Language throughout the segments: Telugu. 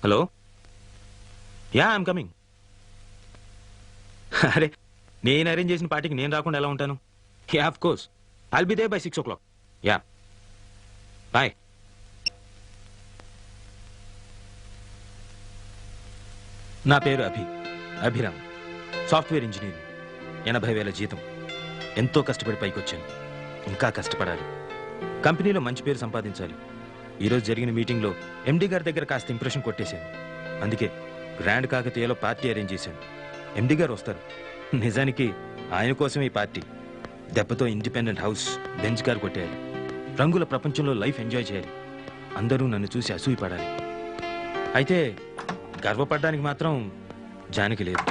Hello yeah I'm coming. అరే నేను అరేంజ్ చేసిన పార్టీకి నేను రాకుండా ఎలా ఉంటాను? Yeah of course I'll be there by 6 o'clock. Yeah bye. నా పేరు అభిరామ్, సాఫ్ట్వేర్ ఇంజనీర్. 80,000 జీతం. ఎంతో కష్టపడి పైకొచ్చాను. ఇంకా కష్టపడాలి. కంపెనీలో మంచి పేరు సంపాదించాలి. ఈరోజు జరిగిన మీటింగ్లో ఎండీ గారి దగ్గర కాస్త ఇంప్రెషన్ కొట్టేశాను. అందుకే గ్రాండ్ కాకతీయలో పార్టీ అరేంజ్ చేశాను. ఎండీ గారు వస్తారు. నిజానికి ఆయన కోసం ఈ పార్టీ. దెబ్బతో ఇండిపెండెంట్ హౌస్, బెంచ్ కార్ కొట్టేయాలి. రంగుల ప్రపంచంలో లైఫ్ ఎంజాయ్ చేయాలి. అందరూ నన్ను చూసి అసూయపడాలి. అయితే గర్వపడడానికి మాత్రం జానకి లేదు.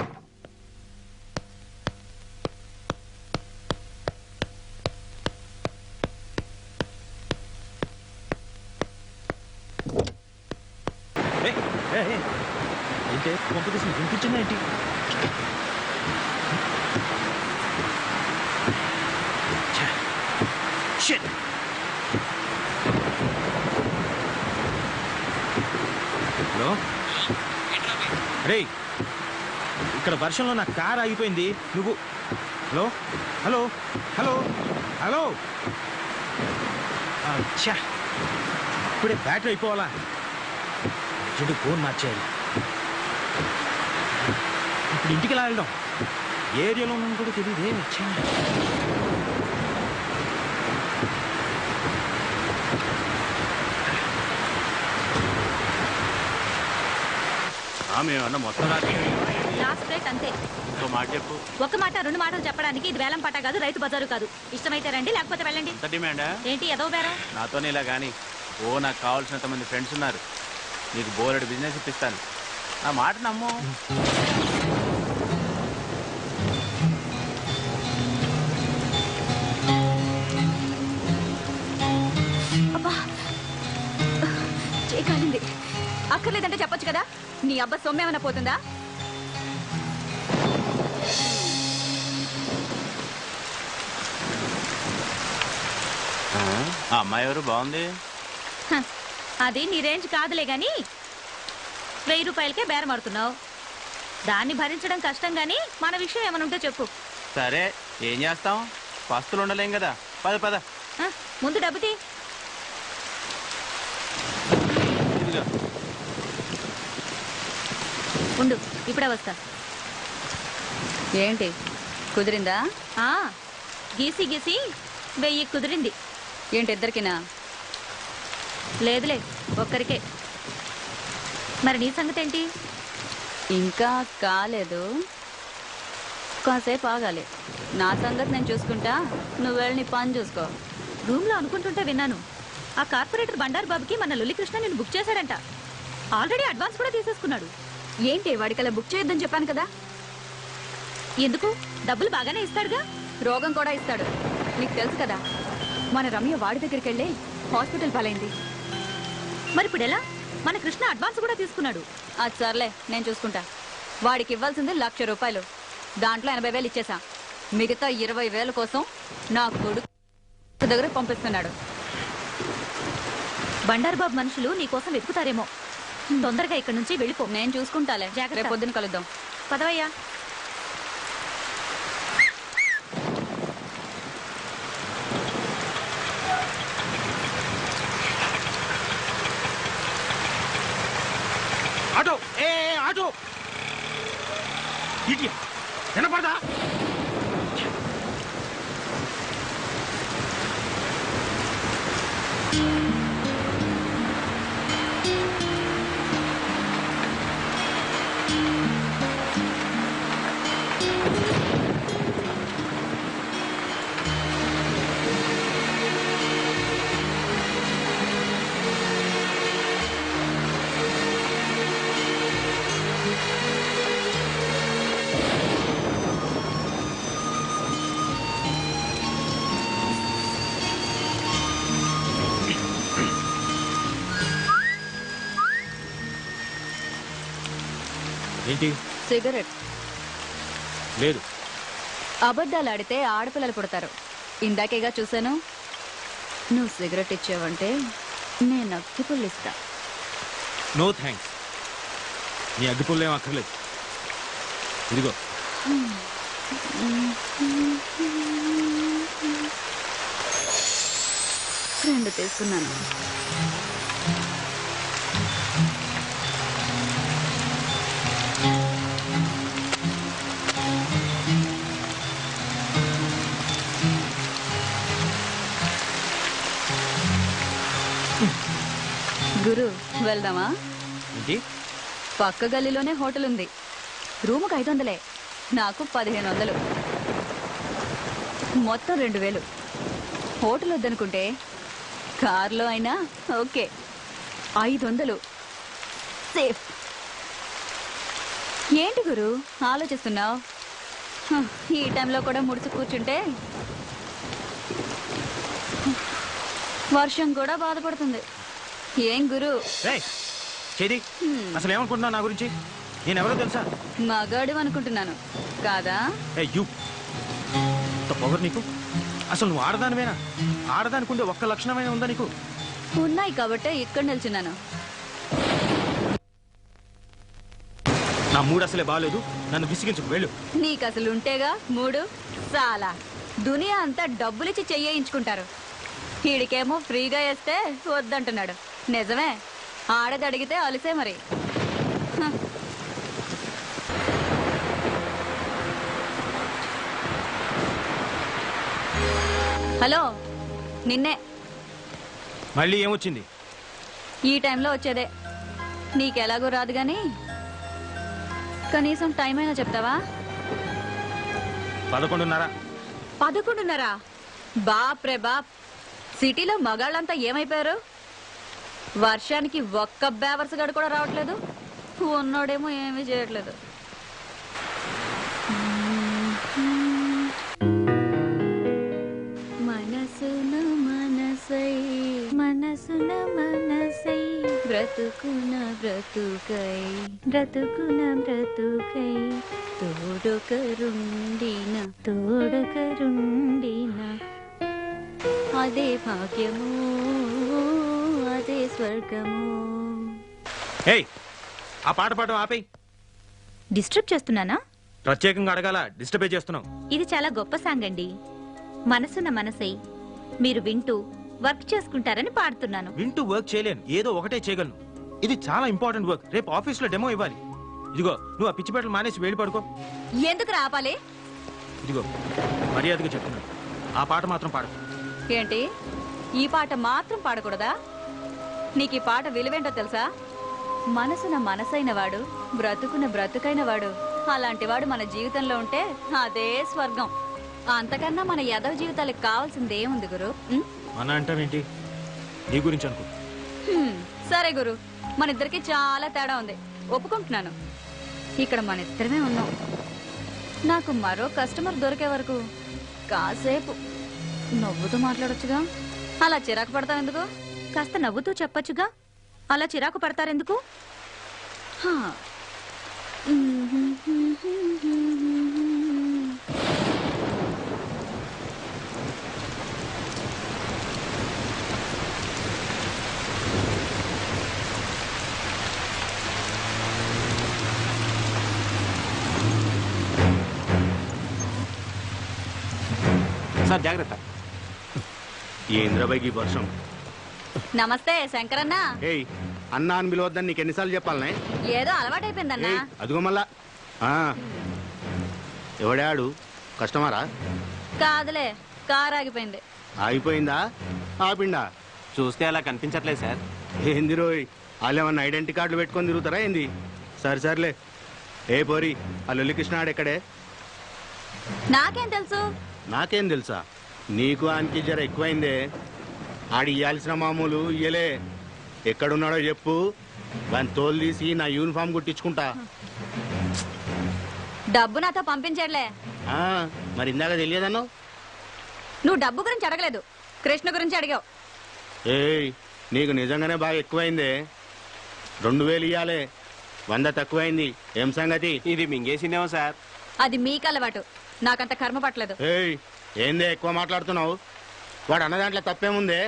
ఏంటి పంపు తీసి వినిపించిందా ఏంటి? హలో రే, ఇక్కడ వర్షంలో నా కార్ ఆగిపోయింది. నువ్వు హలో హలో హలో హలో అచ్చా, ఇప్పుడే బ్యాటరీ అయిపోవాలా? చెడు ఫోన్ మార్చేయాలి. ఇప్పుడు ఇంటికి ఎలా వెళ్ళడం? ఏరియాలో ఉన్నాను కూడా తెలియదే. మేమన్నా మొత్తం లాస్ట్ రేట్ అంతే. మాట చెప్పు. ఒక మాట రెండు మాటలు చెప్పడానికి ఇది వేలం పట్ట కాదు, రైతు బజారు కాదు. ఇష్టమైతే రండి, లేకపోతే వెళ్ళండి. డిమాండా ఏంటి ఏదో బేరం? నాతోనే ఇలా కానీ నాకు కావాల్సినంత మంది ఫ్రెండ్స్ ఉన్నారు. నీకు బోలెడు బిజినెస్ ఇప్పిస్తాను. నా మాట నమ్ము. చేయకాలింది. అక్కర్లేదంటే చెప్పొచ్చు కదా. నీ అబ్బా సొమ్మేమన్నా పోతుందా? ఆ అమ్మాయి ఎవరు? బాగుంది. అది నీ రేంజ్ కాదులే గాని 1000 రూపాయలకే బేరం ఆడుతున్నావు. దాన్ని భరించడం కష్టం గాని మన విషయం ఏమైనా ఉంటే చెప్పు. సరే ఏం చేస్తాం, పస్తులు ఉండలేం కదా. పద పద. ముందు డబ్బు తీ. ఉండు, ఇప్పుడే వస్తా. ఏంటి కుదిరిందా? గీసి గీసి 1000 కుదిరింది. ఏంటి ఇద్దరికినా? లేదులే, ఒక్కరికే. మరి నీ సంగతి ఏంటి? ఇంకా కాలేదు, కాసేపు ఆగాలి. నా సంగతి నేను చూసుకుంటా, నువ్వు వెళ్ళి నీ పని చూసుకో. రూమ్ లో అనుకుంటుంటే విన్నాను, ఆ కార్పొరేటర్ బండారు బాబుకి మన లొల్లికృష్ణ నేను బుక్ చేశాడంట. ఆల్రెడీ అడ్వాన్స్ కూడా తీసేసుకున్నాడు. ఏంటి వాడికలా బుక్ చేయొద్దని చెప్పాను కదా. ఎందుకు? డబ్బులు బాగానే ఇస్తాడుగా. రోగం కూడా ఇస్తాడు, నీకు తెలుసు కదా. మన రమ్య వాడి దగ్గరికి వెళ్ళి హాస్పిటల్ పాలైంది. మరి ఇప్పుడు ఎలా? మన కృష్ణ అడ్వాన్స్ కూడా తీసుకున్నాడు. అది సర్లే, నేను చూసుకుంటా. వాడికి ఇవ్వాల్సింది 1,00,000 రూపాయలు. దాంట్లో 80,000 ఇచ్చేసా. మిగతా 20,000 కోసం నా కొడుకు దగ్గర పంపిస్తున్నాడు. బండారు బాబు మనుషులు నీ కోసం వెతుకుతారేమో. తొందరగా ఇక్కడ నుంచి వెళ్ళిపో. నేను చూసుకుంటాలే. రేపు పొద్దున కలుద్దాం. పదవయ్యా. ఆటో ఆటో ఇటీ వినపడదా? ఏంటి? సిగరెట్. లేదు. అబద్ధాలు ఆడితే ఆడపిల్లలు పుడతారు. ఇందాకేగా చూశాను. నువ్వు సిగరెట్ ఇచ్చావంటే నేను అక్కి పుల్లిస్తా. No thanks. నీ అగ్గిపుల్లు ఏం అక్కర్లేదు. ఇదిగో రెండు తీసుకున్నాను. గురు వెళ్దామా? ఏంటి? పక్క గల్లీలోనే హోటల్ ఉంది. రూముకు 500, నాకు 1500, మొత్తం 2000. హోటల్ వద్దనుకుంటే కార్లో అయినా ఓకే. 500 సేఫ్. ఏంటి గురు ఆలోచిస్తున్నావు? ఈ టైంలో కూడా ముడుచు కూర్చుంటే వర్షం కూడా బాధపడుతుంది. ఏం గురు? చేది అసలు ఏమనుకుంటున్నావు నా గురించి? నేను ఎవరో తెలుసా? మగాడు అనుకుంటున్నాను కాదా? పొగరు నీకు. అసలు నువ్వు ఆడదానివేనా? ఆడదానికుండే ఒక్క లక్షణమైన ఉందా నీకు? ఉన్నాయి కాబట్టే ఇక్కడ నిల్చున్నాను. నా మూడు అసలే బాగాలేదు, నన్ను విసిగించుకు వెళ్ళు. నీకు అసలు ఉంటేగా మూడు. చాలా దునియా అంతా డబ్బులిచ్చి చెయ్యించుకుంటారు. వీడికేమో ఫ్రీగా వేస్తే వద్దంటున్నాడు. నిజమే, ఆడది అడిగితే అలిసే మరి. హలో, నిన్నే. మళ్ళీ ఏమొచ్చింది? ఈ టైంలో వచ్చేదే. నీకెలాగో రాదు గాని కనీసం టైం అయినా చెప్తావా? 11:30. 11:30? బాప్ రే బాప్, సిటీలో మగాళ్ళంతా ఏమైపోయారు? వర్షానికి ఒక్క బేవర్స్ గడు కూడా రావట్లేదు. ఉన్నోడేమో ఏమీ చేయట్లేదు. మనసున మనసై మనసున మనసై బ్రతుకున బ్రతుకై బ్రతుకున బ్రతుకై తోడొకరుండిన తోడొకరుండిన అదే భాగ్యము అదే స్వర్గము. ఏయ్, ఆ పాట పాడడం ఆపేయ్. డిస్టర్బ్ చేస్తున్నానా? ప్రత్యేకంగా అడగాల, డిస్టర్బే చేస్తున్నావు. ఇది చాలా గొప్ప సాంగ్ అండి. మనసున్న మనసై మీరు వింటూ వర్క్ చేసుకుంటారని పాడుతున్నాను. వింటూ వర్క్ చేయలేను, ఏదో ఒకటే చేయగలను. ఇది చాలా ఇంపార్టెంట్ వర్క్. రేపు ఆఫీస్లో డెమో ఇవ్వాలి. ఇదిగో నువ్వు ఆ పిచ్చిపేటలు మానేసి వెళ్ళి పడుకో. ఎందుకు రాపాలి? ఇదిగో మర్యాదగా చెప్తున్నాను, ఆ పాట మాత్రం పాడు. ఏంటి, ఈ పాట మాత్రం పాడకూడదా? నీకు ఈ పాట విలువేంటో తెలుసా? మనసున మనసైన వాడు బ్రతుకున బ్రతుకైన వాడు, అలాంటి వాడు మన జీవితంలో ఉంటే అదే స్వర్గం. అంతకన్నా మన యదవ జీవితాలకు కావాల్సింది ఏముంది గురు? మన అంటావేంటి? నీ గురించి అనుకో. సరే గురు, మన ఇద్దరికి చాలా తేడా ఉంది, ఒప్పుకుంటున్నాను. ఇక్కడ మన ఇద్దరమే ఉన్నాం. నాకు మరో కస్టమర్ దొరికే వరకు కాసేపు నవ్వుతూ మాట్లాడొచ్చుగా. అలా చిరాకు పడతావు ఎందుకు? కాస్త నవ్వుతూ చెప్పొచ్చుగా. అలా చిరాకు పడతారెందుకు? సార్ జాగ్రత్త. ఏంద్రబాయికి వర్షం. నమస్తే శంకరన్న. ఏయ్, అన్నా అని పిలవద్దని నీకు ఎన్నిసార్లు చెప్పాలనే? ఏదో అలవాటైపోయిందన్నా. అదిగో మళ్ళా. ఎవడాడు? కస్టమరా? కాదులే, కారు ఆగిపోయింది. ఆగిపోయిందా? ఆపిండా? చూస్తే అలా కనిపించట్లేదు సార్. ఏంది రోయ్, వాళ్ళు ఏమన్నా ఐడెంటిటీ కార్డులు పెట్టుకొని తిరుగుతారా ఏంది? సరే సర్లే. ఏ పోరి, ఆ లొల్లి కృష్ణాడు ఎక్కడే? నాకేం తెలుసు? నాకేం తెలుసా? నీకు ఆయనకి జర ఎక్కువైందే. ఆడి ఇయ్యాల్సిన మామూలు ఇయ్యలే. ఎక్కడున్నాడో చెప్పు, వాని తోలు తీసి నా యూనిఫామ్ కుట్టించుకుంటా. డబ్బు నాతో పంపించట్లే. మరి ఇందాక తెలియదన్నో? నువ్వు డబ్బు గురించి అడగలేదు, కృష్ణ గురించి అడిగావు. ఏయ్, నీకు నిజంగానే బాగా ఎక్కువైందే. 2000 ఇయ్యాలే, 100 తక్కువైంది. ఏం సంగతి? ఇది మింగేసిందేమో సార్. అది మీకు అలవాటు, నాకంత కర్మ పట్టలేదు. ఏయ్, ఏందే ఎక్కువ మాట్లాడుతున్నావు? వాడు అన్న దాంట్లో తప్పేముందే?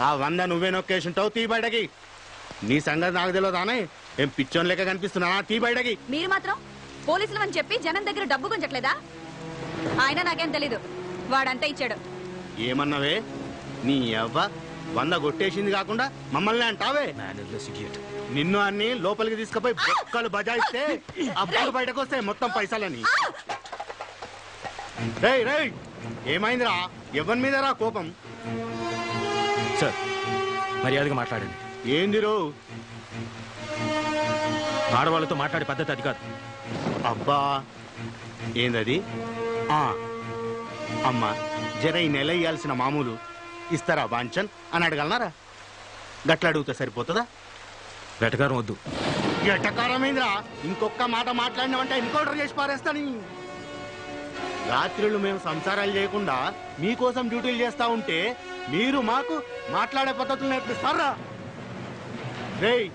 ఆ 100 నువ్వే నొక్కేసి ఉంటావు. తీ బయటకి. నీ సంగతి నాకు తెలియదానే. ఏం పిచ్చోన్ లెక్క కనిపిస్తున్నానా? తీ బయటకి. మీరు మాత్రం పోలీసులు అని చెప్పి జనం దగ్గర డబ్బు గుంజట్లేదా? ఆయన నాకేం తెలీదు, వాడంతా ఇచ్చాడు. ఏమన్నావే? నీ అవ్వ 100 కొట్టేసింది కాకుండా మమ్మల్ని అంటావే? Mannerless idiot. నిన్ను అన్ని లోపలికి తీసుకుపోయి బొక్కలు బజాయిస్తే అప్పుడు బయటకు వస్తాయి మొత్తం పైసలని. రేయ్ రేయ్, ఏమైందిరా? ఎవరి మీద రా కోపం? సార్, మర్యాదగా మాట్లాడండి. ఏంది రో? ఆడవాళ్ళతో మాట్లాడే పద్ధతి అది కాదు. అబ్బా, ఏందది? అమ్మా, జర ఈ నెల ఇయ్యాల్సిన మామూలు ఇస్తారా వాంచన్ అని అడగలనారా? గట్ల అడుగుతా సరిపోతుందా? వెటకారం వద్దు. ఎట్టకారమైందిరా? ఇంకొక మాట మాట్లాడినామంటే ఎన్కౌంటర్ చేసి పారేస్తాని. రాత్రులు మేము సంసారాలు చేయకుండా మీకోసం డ్యూటీలు చేస్తా ఉంటే మీరు మాకు మాట్లాడే పద్ధతులు నేర్పిస్తారా? రేయ్,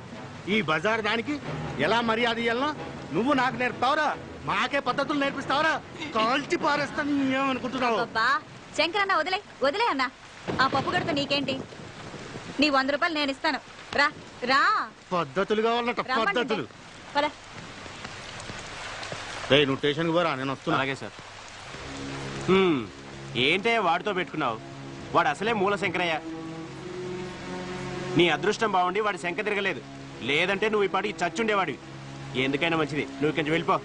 ఈ బజార్ దానికి ఎలా మర్యాద ఇయ్యాలనో నువ్వు నాకు నేర్పుతావురా? మాకే పద్ధతులు నేర్పిస్తావరా? కాల్చి పారేస్తాను. ఏమనుకుంటున్నావు? అబ్బా శంకరన్న, వదిలే వదిలే అన్న. ఆ పప్పు గడత నీకేంటి? నీ 100 రూపాయలు నేను ఇస్తాను. రా రా. పద్ధతులు కావాలట, పద్ధతులు. పద. రేయ్, నువ్వు స్టేషన్కి పోరా, నేను వస్తున్నా. అలాగే సార్. ఏంటే వాడితో పెట్టుకున్నావు? వాడు అసలే మూల శంకరయ్య. నీ అదృష్టం బాగుండి వాడి శంక తిరగలేదు, లేదంటే నువ్వు ఈ పాటికి చచ్చుండేవాడివి. ఎందుకైనా మంచిది, నువ్వు కొంచెం వెళ్ళిపో.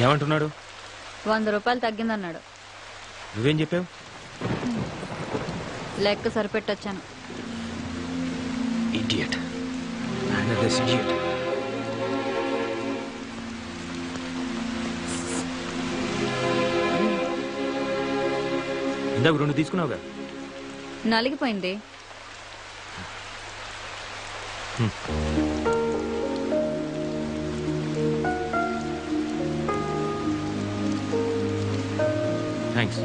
ఏమంటున్నాడు? 100 రూపాయలు తగ్గిందన్నాడు. నువ్వేం చెప్పావు? లెక్క సరిపెట్టొచ్చాను. ఇడియట్. Mannerless idiot. ఇందాక 2 తీసుకున్నావుగా? నలిగిపోయింది. థ్యాంక్స్.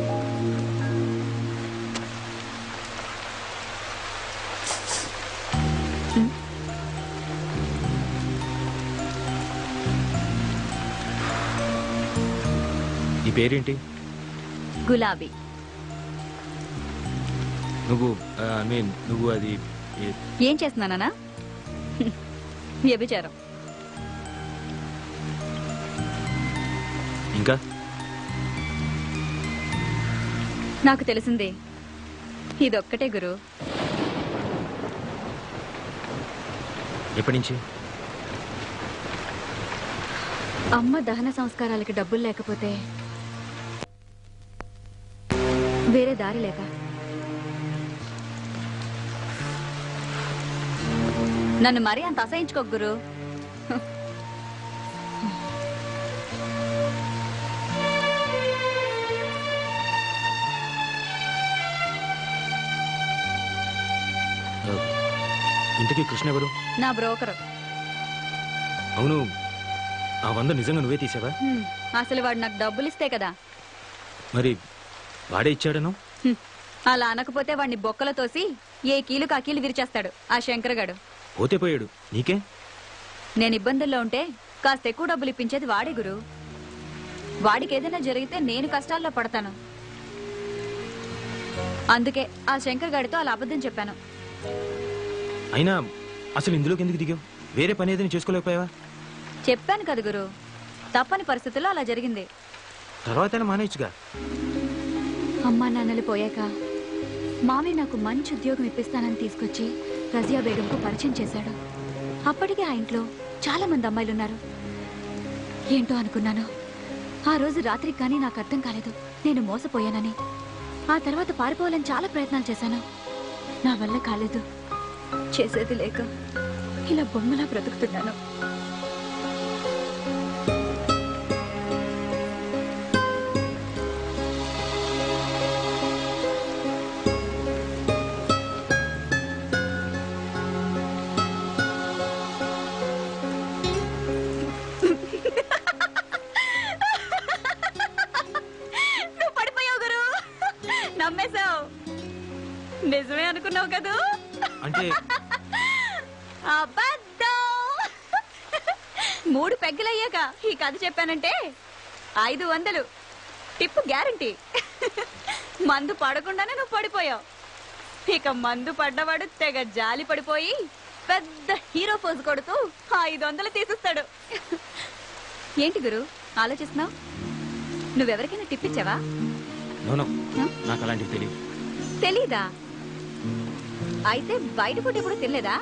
నీ పేరేంటి? గులాబీ. నువ్వు నువ్వు అది ఏం చేస్తున్నానా? వ్యభిచారం. ఇంకా నాకు తెలిసింది ఇదొక్కటే గురు. ఎప్పటి నుంచి? అమ్మ దహన సంస్కారాలకి డబ్బులు లేకపోతే వేరే దారి లేక నన్ను మరీ అంత అసహించుకో గురు. ఇంతకీ కృష్ణ ఎవరు? నా బ్రోకరు. అవును, ఆ 100 నిజంగా నువ్వే తీసావా? అసలు వాడు నాకు డబ్బులు ఇస్తే కదా. మరి వాడే ఇచ్చాడను? అలా అనకపోతే వాడిని బొక్కలు తోసి ఏ కీలు కాకీలు విరిచేస్తాడు ఆ శంకరగాడు. పోతే పోయాడు, నీకే? నేను ఇబ్బందుల్లో ఉంటే కాస్త ఎక్కువ డబ్బులు ఇప్పించేది వాడే గురు. వాడికి ఏదైనా జరిగితే నేను కష్టాల్లో పడతాను. అందుకే ఆ శంకర్ గాడితో అలా అబద్ధం చెప్పాను. అయినా అసలు ఇందులోకి ఎందుకు దిగావు? వేరే పని ఏదైనా చేసుకోలేకపోయావా? చెప్పాను కదా గురు, తప్పని పరిస్థితుల్లో అలా జరిగింది. తర్వాత మానేయచ్చుగా. అమ్మా నాన్నలు పోయాక మామయ్య నాకు మంచి ఉద్యోగం ఇప్పిస్తానని తీసుకొచ్చి రజియా బేగంకు పరిచయం చేశాడు. అప్పటికే ఆ ఇంట్లో చాలా మంది అమ్మాయిలున్నారు. ఏంటో అనుకున్నాను. ఆ రోజు రాత్రికి కానీ నాకు అర్థం కాలేదు నేను మోసపోయానని. ఆ తర్వాత పారిపోవాలని చాలా ప్రయత్నాలు చేశాను. నా వల్ల కాలేదు. చేసేది లేక ఇలా బొమ్మలా బ్రతుకుతున్నాను. నువ్వు పడిపోయావు గురు, నమ్మేశావు. నిజమే అనుకున్నావు కదూ? అంటే అబద్ధం. 3 పెగ్గలయ్యాక ఈ కథ చెప్పానంటే 500 టిప్పు గ్యారంటీ. మందు పడకుండానే నువ్వు పడిపోయావు. ఇక మందు పడ్డవాడు తెగ జాలి పడిపోయి పెద్ద హీరో పోజు కొడుతూ 500 తీసిస్తాడు. ఏంటి గురు ఆలోచిస్తున్నావు? నువ్వెవరికైనా టిప్ ఇచ్చావా? నోనో, నాకు అలాంటివి తెలియదు. తెలీదా? అయితే బయట ఫుడ్ ఎప్పుడు తినలేదా?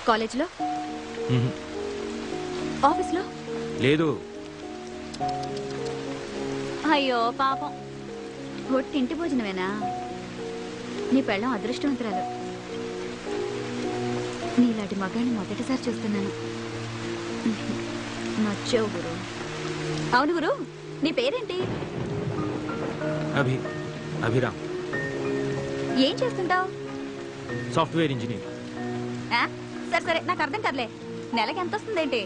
కాలేజ్లో, ఆఫీస్లో? లేదు. అయ్యో పాపం, ఒట్టింటి భోజనమేనా? నీ పెళ్ళం అదృష్టవంతురాలు. నీలాంటి మగాన్ని మొదటిసారి చూస్తున్నాను. నచ్చావు గురు. అవును గురు, నీ పేరేంటి? అభిరామ్. ఏం చేస్తుంటావు? Software engineer. సరే సరే, నాకు అర్థం కదలే. నెలకి ఎంత వస్తుందేంటి?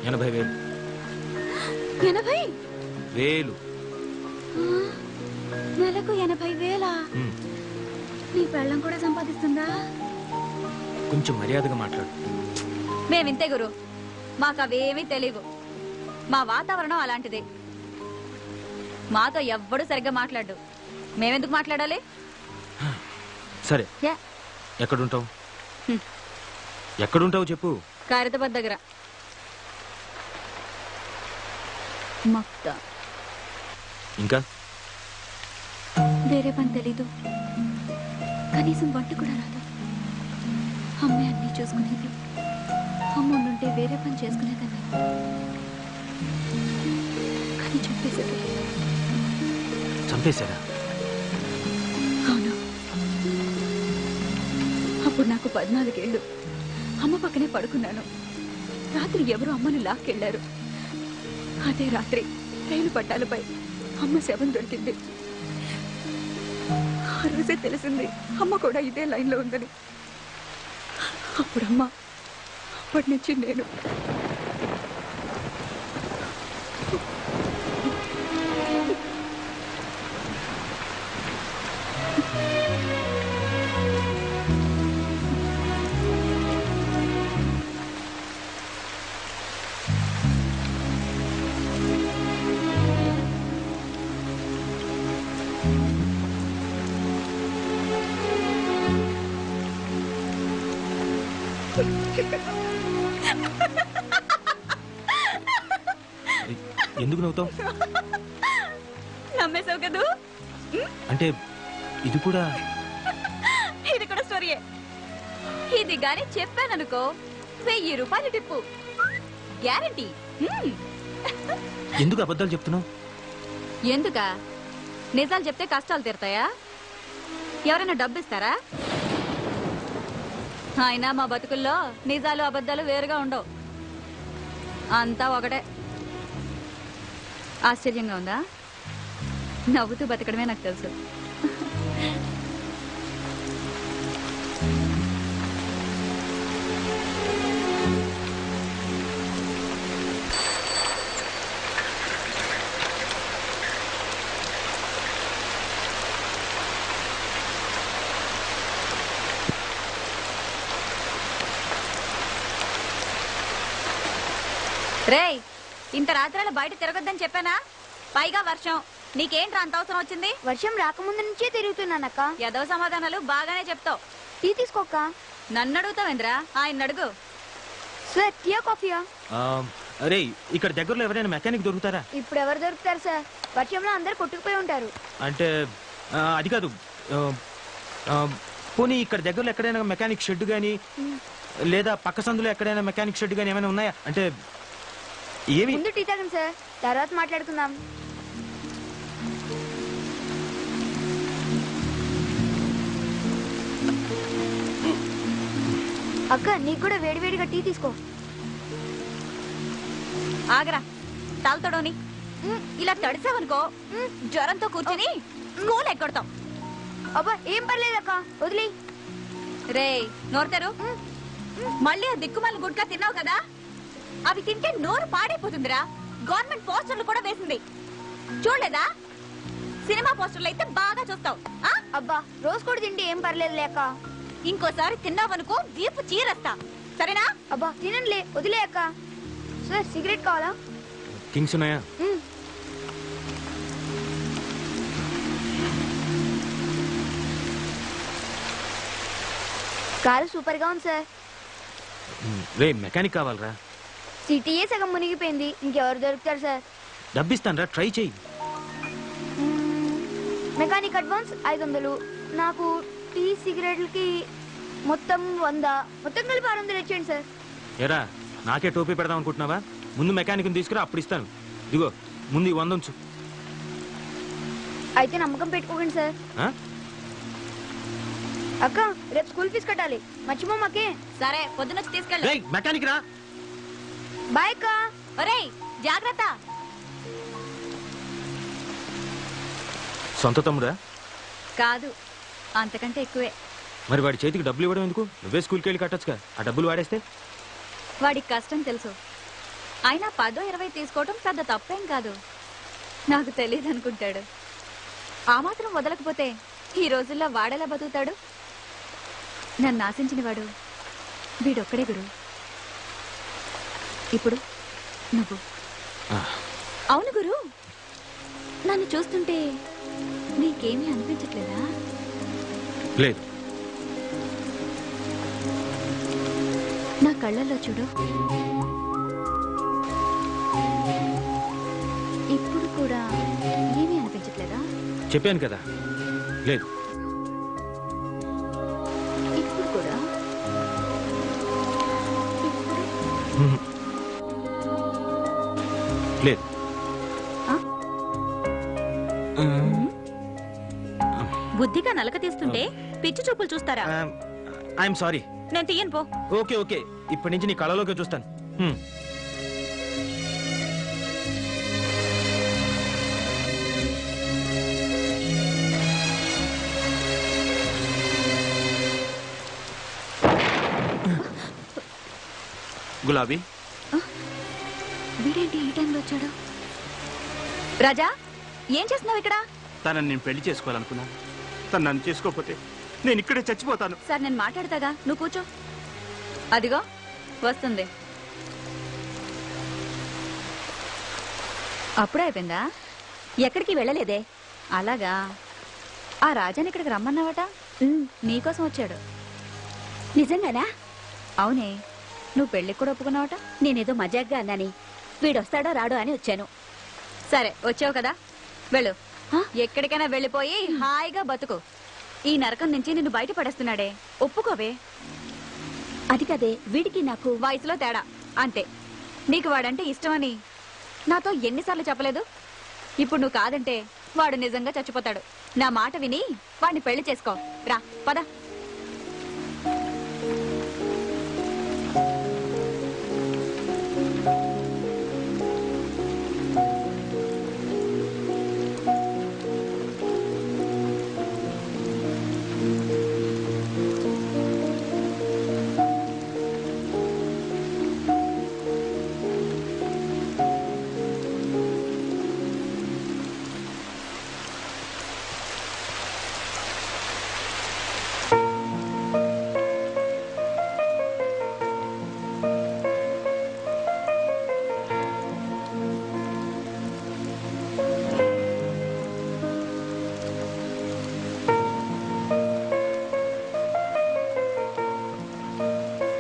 80,000. 80,000? నెలకు 80,000? నీ పెళ్ళం కూడా సంపాదిస్తుందా? కొంచెం మర్యాదగా మాట్లాడు. మేమింతే గురు, మాకు అవేమీ తెలియవు. మా వాతావరణం అలాంటిది. మాతో ఎవ్వడూ సరిగ్గా మాట్లాడు. మేమెందుకు మాట్లాడాలి? సరే, ఎక్కడుంటావు? ఎక్కడుంటావు చెప్పు. ఖైరతాబాద్ దగ్గర. మక్తా. ఇంకా వేరే పని తెలీదు, కనీసం వంట కూడా రాదు. అమ్మే అన్నీ చూసుకునేది. అమ్మ ఉండుంటే వేరే పని చేసుకునేదాన్ని, కానీ చెప్పేసేది. చంపేశారా? అవును. అప్పుడు నాకు 14 ఏళ్ళు. అమ్మ పక్కనే పడుకున్నాను. రాత్రి ఎవరో అమ్మను లాక్కెళ్లారు. అదే రాత్రి రైలు పట్టాలపై అమ్మ శవం దొరికింది. ఆ రోజే తెలిసింది అమ్మ కూడా ఇదే లైన్లో ఉందని. అప్పుడమ్మ, అప్పటి నుంచి నేను. ఎందుకు నవ్వుతావు? నమ్మేశావు కదూ? అంటే ఇది కూడా స్టోరీయే. ఇది గాని చెప్పాననుకో 1000 రూపాయలు టిప్పు గ్యారంటీ. ఎందుకు అబద్ధాలు చెప్తున్నావు? ఎందుకా? నిజాలు చెప్తే కష్టాలు తీరుతాయా? ఎవరైనా డబ్బు ఇస్తారా? అయినా మా బతుకుల్లో నిజాలు అబద్ధాలు వేరుగా ఉండవు, అంతా ఒకటే. ఆశ్చర్యంగా ఉందా? నవ్వుతూ బతకడమే నాకు తెలుసు. రేయ్, ఇంత రాత్రాలు బయట తిరగొద్దని చెప్పానా? పైగా వర్షం. నీకేంట్రా అంత అవసరం వచ్చింది? వర్షం రాకముందు నుంచే తిరుగుతున్నానక్క. ఏదో సమాధానాలు బాగానే చెప్తావు. టీ తీసుకోక్క. నన్ను అడుగుతావేంద్రా? ఆయన అడుగు. సార్ టీయా కాఫీయా? అరే, ఇక్కడ దగ్గరలో ఎవరైనా మెకానిక్ దొరుకుతారా? ఇప్పుడు ఎవరు దొరుకుతారు సార్? వర్షంలో అందరు కొట్టుకుపోయి ఉంటారు. అంటే అది కాదు. పోనీ ఇక్కడ దగ్గరలో ఎక్కడైనా మెకానిక్ షెడ్ గానీ లేదా పక్క సందులో ఎక్కడైనా మెకానిక్ షెడ్ గానీ ఏమైనా ఉన్నాయా? అంటే ఏమి? ముందు టీ తాగండి సార్, తర్వాత మాట్లాడుకుందాం. అక్క, నీకు కూడా వేడివేడిగా టీ తీసుకో. ఆగరా, తాగుతాడోని. ఇలా తడిసావనుకో జ్వరంతో కూర్చొని స్కూల్ ఎక్కడతాం. అబ్బా, ఏం పర్లేదక్క, వదిలే. రే, నోరుతారు. మళ్ళీ ఆ దిక్కుమాల గుడ్కా తిన్నావు కదా, అవి తింటే నోరు పాడైపోతుందిరా. గవర్నమెంట్ పోస్టర్లు కూడా వేసింది, చూడలేదా? సినిమా పోస్టర్లు అయితే బాగా చూస్తావు. అబ్బా, రోజు కూడా తింటే ఏం పర్లేదు లేక. ఇంకోసారి తిన్నావనుకో వీపు చీరేస్తా, సరేనా? అబ్బా, తినండిలే, వదిలే అక్క. సార్, సిగరెట్ కావాలా? కింగ్స్ ఉన్నాయా? కారు సూపర్ గా ఉంది సార్. రే, మెకానిక్ కావాలరా. సిటీయే సగం మునిగిపోయింది, ఇంకెవరు దొరుకుతారు సార్? డబ్బిస్తాను రా, ట్రై చెయ్యి. మెకానిక్ అడ్వాన్స్ 500, నాకు టీ సిగరెట్లకి మొత్తం 100, మొత్తం కలిపి 600 ఇచ్చేయండి సార్. ఎరా, నాకే టోపీ పెడదాం అనుకుంటున్నావా? ముందు మెకానిక్ని తీసుకురా, అప్పుడు ఇస్తాను. ఇదిగో ముందు ఈ 100 ఉంచు. అయితే నమ్మకం పెట్టుకోకండి సార్. ఆ? అక్క, రేపు స్కూల్ ఫీజు కట్టాలి, మర్చిపోమాకే. సరే, పొద్దునొచ్చి తీసుకెళ్ళు. రేయ్, మెకానిక్ రా. బాయ్ అక్క. ఒరేయ్, జాగ్రత్త. సొంత తమ్ముడా? కాదు, అంతకంటే ఎక్కువే. మరి వాడి చేతికి డబ్బులు ఇవ్వడం ఎందుకు? నువ్వే స్కూల్కి వెళ్ళి కట్టొచ్చుగా. ఆ డబ్బులు వాడేస్తే వాడికి కష్టం తెలుసు, అయినా 10-20 తీసుకోవటం పెద్ద తప్పేం కాదు. నాకు తెలియదు అనుకుంటాడు. ఆ మాత్రం వదలకపోతే ఈ రోజుల్లో వాడేలా బతుకుతాడు? నన్ను ఆశించిన వాడు వీడొక్కడే గురు. ఇప్పుడు నువ్వు. అవును గురు, నన్ను చూస్తుంటే నీకేమీ అనిపించట్లేదా? లేదు. నా కళ్ళల్లో చూడు, ఇప్పుడు కూడా ఏమీ అనిపించట్లేదా? చెప్పాను కదా, లేదు. ఇప్పుడు కూడా? లేదు. బుద్ధిగా నలక తీస్తుంటే పిచ్చి చూపులు చూస్తారా? I'm sorry. నేను తీయను పో. ఓకే ఓకే, ఇప్పటి నుంచి నీ కళలోకి చూస్తాను. గులాబీ, వీడేంటి ఈ టైంలో వచ్చాడు? రాజా, ఏం చేస్తున్నావు ఇక్కడ? తనని నేను పెళ్లి చేసుకోవాలనుకున్నాను. తను నన్ను చేసుకోకపోతే నేను ఇక్కడే చచ్చిపోతాను. సార్, నేను మాట్లాడతాగా, నువ్వు కూర్చో. అదిగో వస్తుంది. అప్పుడే అయిపోయిందా? ఎక్కడికి వెళ్ళలేదే. అలాగా, ఆ రాజాని ఇక్కడికి రమ్మన్నావట? నీకోసం వచ్చాడు. నిజంగానా? అవునే, నువ్వు పెళ్ళికి కూడా ఒప్పుకున్నావట? నేనేదో మజాగ్గా అన్నాని, వీడొస్తాడో రాడో అని వచ్చాను. సరే, వచ్చావు కదా, వెళ్ళు. ఎక్కడికైనా వెళ్ళిపోయి హాయిగా బతుకు. ఈ నరకం నుంచి నిన్ను బయట పడేస్తున్నాడే, ఒప్పుకోవే. అది కదే, వీడికి నాకు వయసులో తేడా అంతే. నీకు వాడంటే ఇష్టమని నాతో ఎన్నిసార్లు చెప్పలేదు? ఇప్పుడు నువ్వు కాదంటే వాడు నిజంగా చచ్చిపోతాడు. నా మాట విని వాడిని పెళ్లి చేసుకో. రా, పద.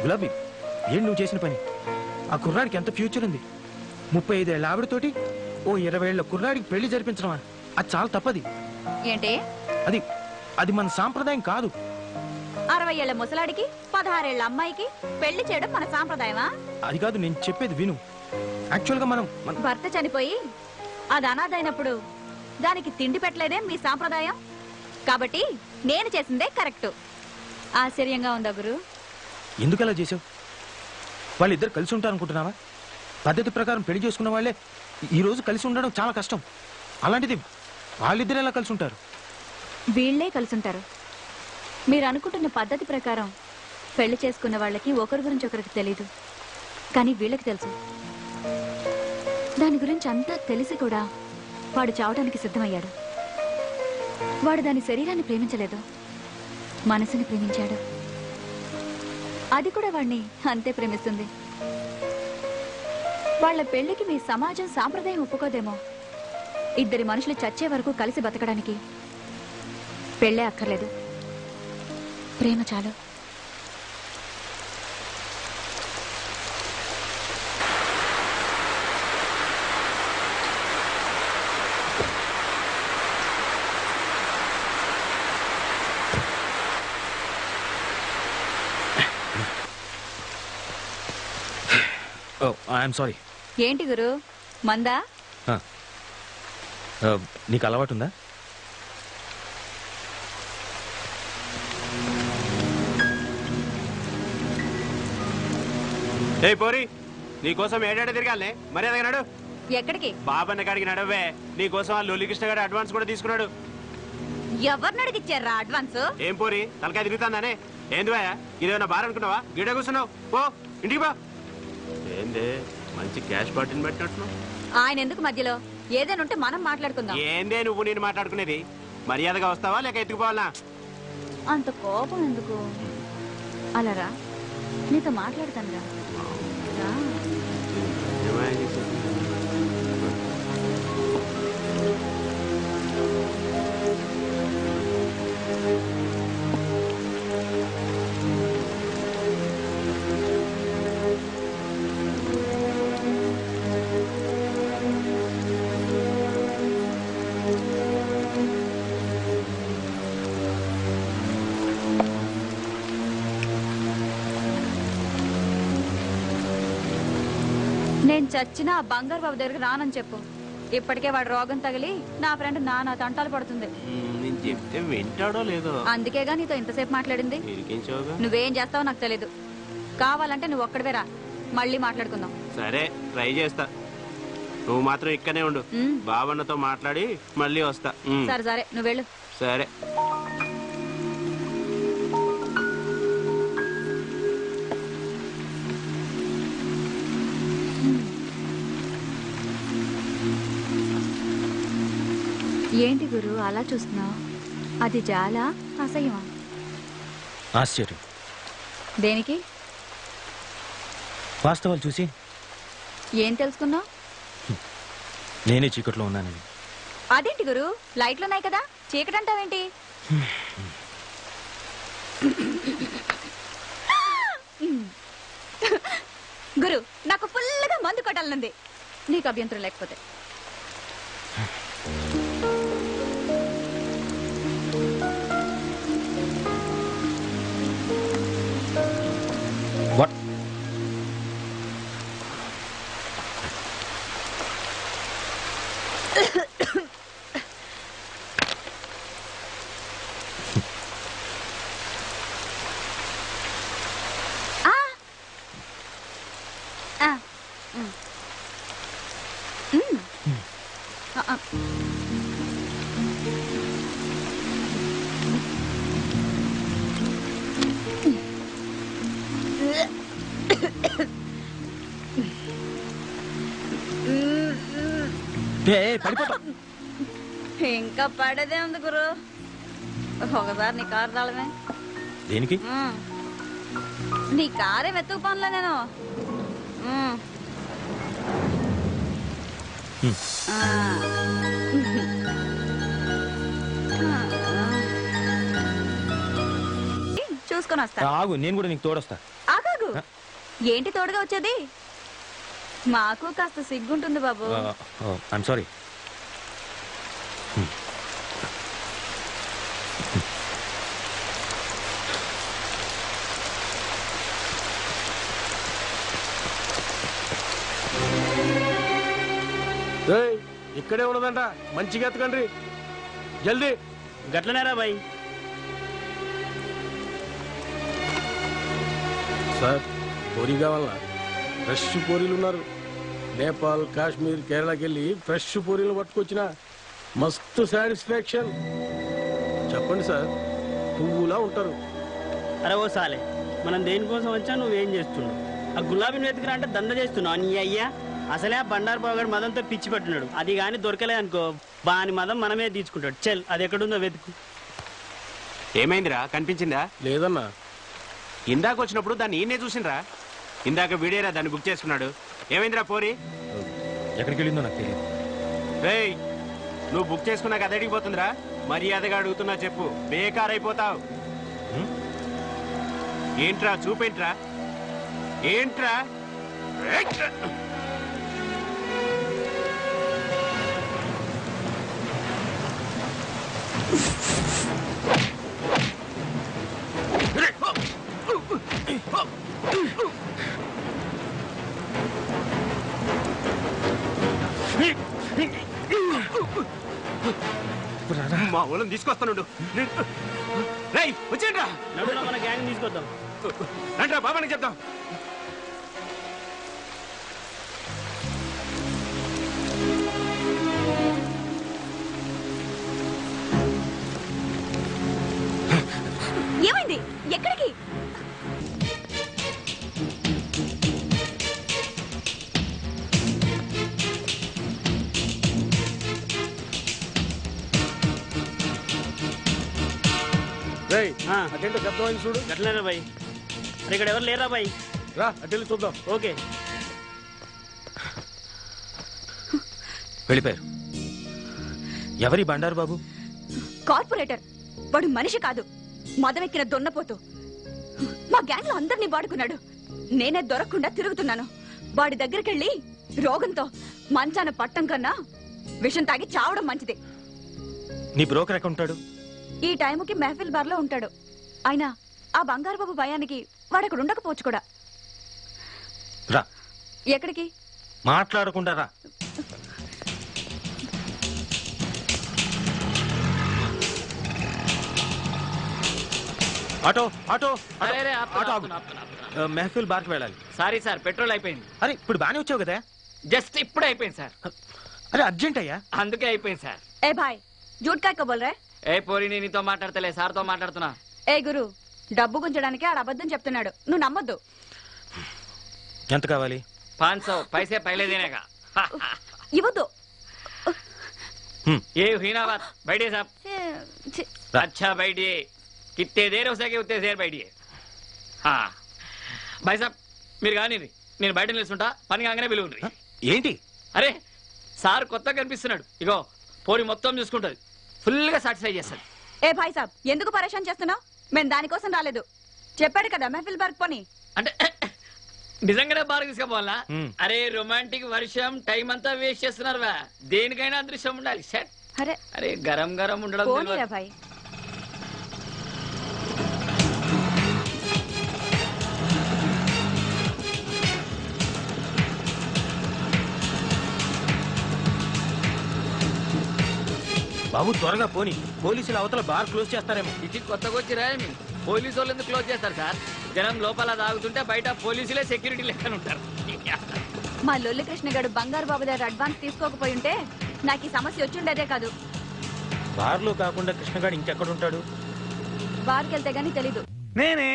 గులాబీ ఏంటి నువ్వు చేసిన పని? ఆ కుర్రాడికి ఎంత ఫ్యూచర్ ఉంది. 35 ఏళ్ళ ఆవిడతోటి ఓ 20 ఏళ్ళ కుర్రాడికి పెళ్లి జరిపించడమా? అది చాలా తప్పది. ఏంటి అది అది మన సాంప్రదాయం కాదు. 60 ఏళ్ల ముసలాడికి 16 ఏళ్ల అమ్మాయికి పెళ్లి చేయడం మన సాంప్రదాయమా? అది కాదు, నేను చెప్పేది విను. యాక్చువల్గా మనం భర్త చనిపోయి అది అనాథైనప్పుడు దానికి తిండి పెట్టలేదే మీ సాంప్రదాయం. కాబట్టి నేను చేసిందే కరెక్ట్. ఆశ్చర్యంగా ఉందా గురు? ఎందుకు అలా చేసావు? వాళ్ళిద్దరు కలిసి ఉంటారు అనుకుంటున్నావా? పద్ధతి ప్రకారం పెళ్లి చేసుకున్న వాళ్ళే ఈ రోజు కలిసి ఉండడం చాలా కష్టం. అలాంటిది వాళ్ళిద్దరు ఎలా కలిసి ఉంటారు? వీళ్లే కలుసుంటారు. మీరు అనుకుంటున్న పద్ధతి ప్రకారం పెళ్లి చేసుకున్న వాళ్ళకి ఒకరి గురించి ఒకరికి తెలీదు, కానీ వీళ్ళకి తెలుసు. దాని గురించి అంతా తెలిసి కూడా వాడు చావడానికి సిద్ధమయ్యాడు. వాడు దాని శరీరాన్ని ప్రేమించలేదు, మనసుని ప్రేమించాడు. అది కూడా వాడిని అంతే ప్రేమిస్తుంది. వాళ్ళ పెళ్లికి మీ సమాజం సాంప్రదాయం ఒప్పుకోదేమో. ఇద్దరి మనుషులు చచ్చే వరకు కలిసి బతకడానికి పెళ్ళే అక్కర్లేదు, ప్రేమ చాలు. ఓ ఐఎమ్ సారీ. ఏంటి గురు, మందా? నీకు అలవాటు ఉందా? ఏ పోరి, నీకోసం ఏడాడు తిరగాలే, మర్యాద నడు. ఎక్కడికి? బాబన్న కాడికి నడవే. నీకోసం ఆ లొల్లికృష్ణ గారు అడ్వాన్స్ కూడా తీసుకున్నాడు. ఎవరిని అడిగిచ్చారా అడ్వాన్స్? ఏం పోరి, తలకాయ తిరుగుతుందానే? ఏంది ఇదేమన్నా బార్ అనుకున్నావా? గిడ కూర్చున్నావు, పో ఇంటికి బా. ఏంది మంచి క్యాష్ బాటిల్ పెట్టినట్టున్నావు. ఆయన ఎందుకు మధ్యలో? ఏదైనా ఉంటే మనం మాట్లాడుకుందాం. ఏందే నువ్వు నేను మాట్లాడుకునేది? మర్యాదగా వస్తావా లేక ఎత్తుకుపోవాలా? అంత కోపం ఎందుకు? అలా రా, నీతో మాట్లాడతాను రా. నేను చచ్చినా ఆ బంగారు బాబు దగ్గరికి రానని చెప్పు. ఇప్పటికే వాడు రోగం తగిలి నా ఫ్రెండ్ నానా తంటాలు పడుతుంది. నేను చెప్తే వింటాడో లేదో అందుకేగా నీతో ఇంతసేపు మాట్లాడింది. నువ్వేం చేస్తావో నాకు తెలీదు. కావాలంటే నువ్వు ఒక్కడివే రా, మళ్ళీ మాట్లాడుకుందాం. సరే ట్రై చేస్తా. నువ్వు మాత్రం ఇక్కనే ఉండు. బావన్నతో మాట్లాడి మళ్ళీ వస్తా. సరే సరే, నువ్వు వెళ్ళు. సరే. ఏంటి గురు అలా చూస్తున్నావు? అది చాలా అసహ్యమా? ఆశ్చర్యం. దేనికి? వాస్తవాలు చూసి ఏం తెలుసుకున్నావు? నేనే చీకట్లో ఉన్నానని. అదేంటి గురు, లైట్లున్నాయి కదా, చీకటి అంటావేంటి? గురు, నాకు ఫుల్గా మందు కొట్టాలనుంది, నీకు అభ్యంతరం లేకపోతే. వాట్? పడిపోతా. ఇంకా పడేదే ఉంది గురు. ఒకసారి నీ కారు తాళమే. దేనికి? నీ కారే వెతుకు పనులే నేను. చూసుకొని వస్తా. ఆగు, నేను కూడా నీకు తోడొస్తా. ఆగాగు. ఏంటి తోడుగా వచ్చేది? మాకు కాస్త సిగ్గుంటుంది బాబు. I'm sorry. ఇక్కడే ఉన్నదంట, మంచిగా ఎత్తకండి జల్దీ. గట్లనేరా బాయ్. సార్ పూరి కావాలా? ఫ్రెష్ పూరీలు ఉన్నారు. నేపాల్, కాశ్మీర్, కేరళకి వెళ్ళి ఫ్రెష్ పూరీలు పట్టుకొచ్చిన మస్తు సాటిస్ఫాక్షన్. చెప్పండి సార్, పువ్వులా ఉంటారు. అరే ఓ సాలే, మనం దేనికోసం వచ్చా నువ్వేం చేస్తున్నావు? ఆ గులాబీని వెతికిరా అంటే దంద చేస్తున్నావు నీ అయ్యా. అసలే ఆ బండారు బాగాడు మదంతో పిచ్చి పెట్టున్నాడు. అది కానీ దొరకలేదు అనుకో, బాని మదం మనమే తీసుకుంటాడు. చెల్, అది ఎక్కడుందో వెతుకు. ఏమైందిరా, కనిపించిందా? లేదన్నా. ఇందాక వచ్చినప్పుడు దాన్ని ఈయనే చూసిండ్రా. ఇందాక వీడేరా దాన్ని బుక్ చేసుకున్నాడు. ఏమైందిరా పోరి? ఎక్కడికి వెళ్ళిందో నాకు తెలియదు. రేయ్, నువ్వు బుక్ చేసుకున్నాక అదడికి పోతుందిరా. మర్యాదగా అడుగుతున్నా చెప్పు, బేకార్ అయిపోతావు. ఏంట్రా చూపేంట్రా? ఏంట్రా? మా ఊళ్ళని తీసుకొస్తాను. రేయ్ వచ్చేయండిరా, మన గ్యాంగ్ తీసుకొద్దాం. రండిరా బాబానికి చెప్తాం. ఏమైంది? ఎక్కడికి? రేయ్ అటెండో శబ్దం అయింది చూడు. గట్లనేరా బాయ్. అరే ఇక్కడ ఎవరు లేరా బాయ్? రా అటెండి చూద్దాం. ఓకే. వెళ్ళిపోయారు. ఎవరి బండారు బాబు? కార్పొరేటర్. వాడు మనిషి కాదు, మదవెక్కిన దొన్నపోతూ. మా గ్యాంగ్ లో అందరినీ వాడుకున్నాడు. నేనే దొరకకుండా తిరుగుతున్నాను. వాడి దగ్గరికెళ్ళి రోగంతో మంచాన పట్టం కన్నా విషం తాగి చావడం మంచిది. నీ బ్రోకర్ ఎక్కడ ఉంటాడు? ఈ టైముకి మెహఫిల్ బార్ లో ఉంటాడు. అయినా ఆ బంగారు బాబు భయానికి వాడక్కడ ఉండకపోవచ్చు కూడా. రా. ఎక్కడికి? మాట్లాడకుండా రా. ఆటో ఆటో ఆటో ఆగు. మెహఫిల్ బార్కి వెళ్ళాలి. సారీ సార్, పెట్రోల్ అయిపోయింది. అరే ఇప్పుడు బానే వచ్చావు కదా. జస్ట్ ఇప్పుడే అయిపోయింది సార్. అరే అర్జెంట్ అయ్యా. అందుకే అయిపోయింది సార్. ఏ భాయ్, జూట్ కాయ కబోల్ రే. ఏ పోరి, నేను నీతో మాట్లాడతలే, సార్తో మాట్లాడుతున్నా. ఏ గురు, డబ్బు గుంచడానికి ఆడ అబద్ధం చెప్తున్నాడు, నువ్వు నమ్మొద్దు. ఎంత కావాలి? 500 पैसे पहले देने का. ఇవ్వద్దు. ये हुई ना बात. बैठिए साहब. अच्छा बैठिए. कितने देर हो सके उतने देर बैठिए. हाँ भाई साहब, మీరు కానీ నేను బయట నిలుచుంటా, పని కాగానే పిలువుండ్రి. ఏంటి? అరే సార్ కొత్తగా కనిపిస్తున్నాడు. ఇగో పోరి మొత్తం చూసుకుంటది, ఫుల్ గా సాటిస్ఫై చేస్తాడు. ఏ భాయ్ సాబ్, ఎందుకు పరేషాన్ చేస్తున్నావు? మేము దానికోసం రాలేదు. చెప్పాడు కదా మెహఫిల్ బార్క్ పని అంటే. నిజంగానే బాగా తీసుకుపోవాలా? అరే రొమాంటిక్ వర్షం టైం అంతా వేస్ట్ చేస్తున్నారు. దేనికైనా అదృశ్యం ఉండాలి. షట్. అరే అరే గరం గరం ఉండడం పోనీరా భాయ్. బాబు త్వరగా పోని, పోలీసులు అవతల బార్ క్లోజ్ చేస్తారేమో. ఇది కొత్తగా వచ్చిరా? పోలీసు వాళ్ళు ఎందుకు క్లోజ్ చేస్తారు సార్? జనం లోపల తాగుతుంటే బయట పోలీసులే సెక్యూరిటీ లెక్కన ఉంటారు. మా లొల్లి కృష్ణ గారు బంగారు బాబు దగ్గర అడ్వాన్స్ తీసుకోకపోయి ఉంటే నాకు ఈ సమస్య వచ్చిండేదే కాదు. బార్లో కాకుండా కృష్ణగాడు ఇంకెక్కడ ఉంటాడు? బార్కి వెళ్తే గానీ తెలీదు. నేనే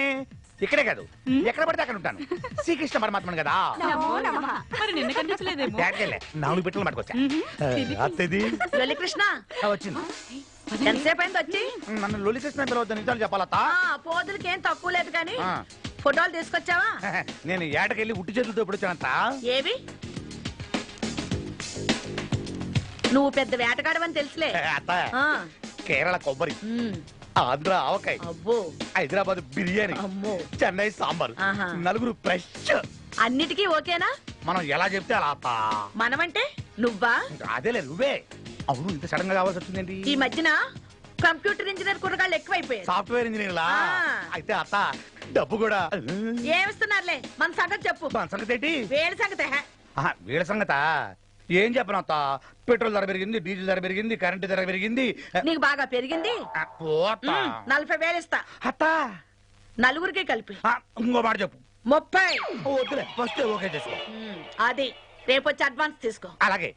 ఇక్కడే కాదు, ఎక్కడ పడితే అక్కడ ఉంటాను. శ్రీకృష్ణ పరమాత్మను కదా. డాడీలే, 4 పెట్టలు పట్టుకొచ్చా. అత్తది లొల్లి కృష్ణ వచ్చింది. ఎంతసేపు అయింది వచ్చి? నన్ను లొల్లి కృష్ణ పిలవద్దు, నిజాలు చెప్పాలత్తా. పోదులకి ఏం తక్కువ లేదు కానీ ఫోటోలు తీసుకొచ్చావా? నేను ఏటకెళ్ళి ఉట్టి చేతులతో ఎప్పుడు వచ్చానంత. ఏవి? నువ్వు పెద్ద వేటగాడవని తెలుసులే. అత్త కేరళ కొబ్బరి ఆంధ్ర ఆవకాయ, అబ్బో హైదరాబాద్ బిర్యానీ, అమ్మో చెన్నై సాంబార్, ఆహా. నలుగురు ఫ్రెష్. అన్నిటికీ ఓకేనా? మనం ఎలా చెప్తే అలా అత్త. మనమంటే నువ్వా? అదేలే నువ్వే. అవును ఇంత సడన్ గా కావాల్సి వచ్చిందేంటి? ఈ మధ్యన కంప్యూటర్ ఇంజనీర్ కుర్రగాళ్ళు ఎక్కువైపోయారు. సాఫ్ట్వేర్ ఇంజనీర్లా? ఆ. అయితే అత్త డబ్బు కూడా. ఏమిస్తున్నారులే, మన సంగతి చెప్పు. మన సంగతి ఏంటి? వేడి సంగతి హే. వీళ్ళ సంగత ఏం చెప్పను అత్త. పెట్రోల్ ధర పెరిగింది, డీజిల్ ధర పెరిగింది, కరెంటు ధర పెరిగింది. నీకు బాగా పెరిగింది. ఓ అత్త. 40,000 ఇస్తా అత్త నలుగురికి కలిపి. ఇంకో మాట చెప్పు. 30. వద్దులే ఫస్ట్ ఓకే చేసుకో. అది రేపొచ్చి అడ్వాన్స్ తీసుకో. అలాగే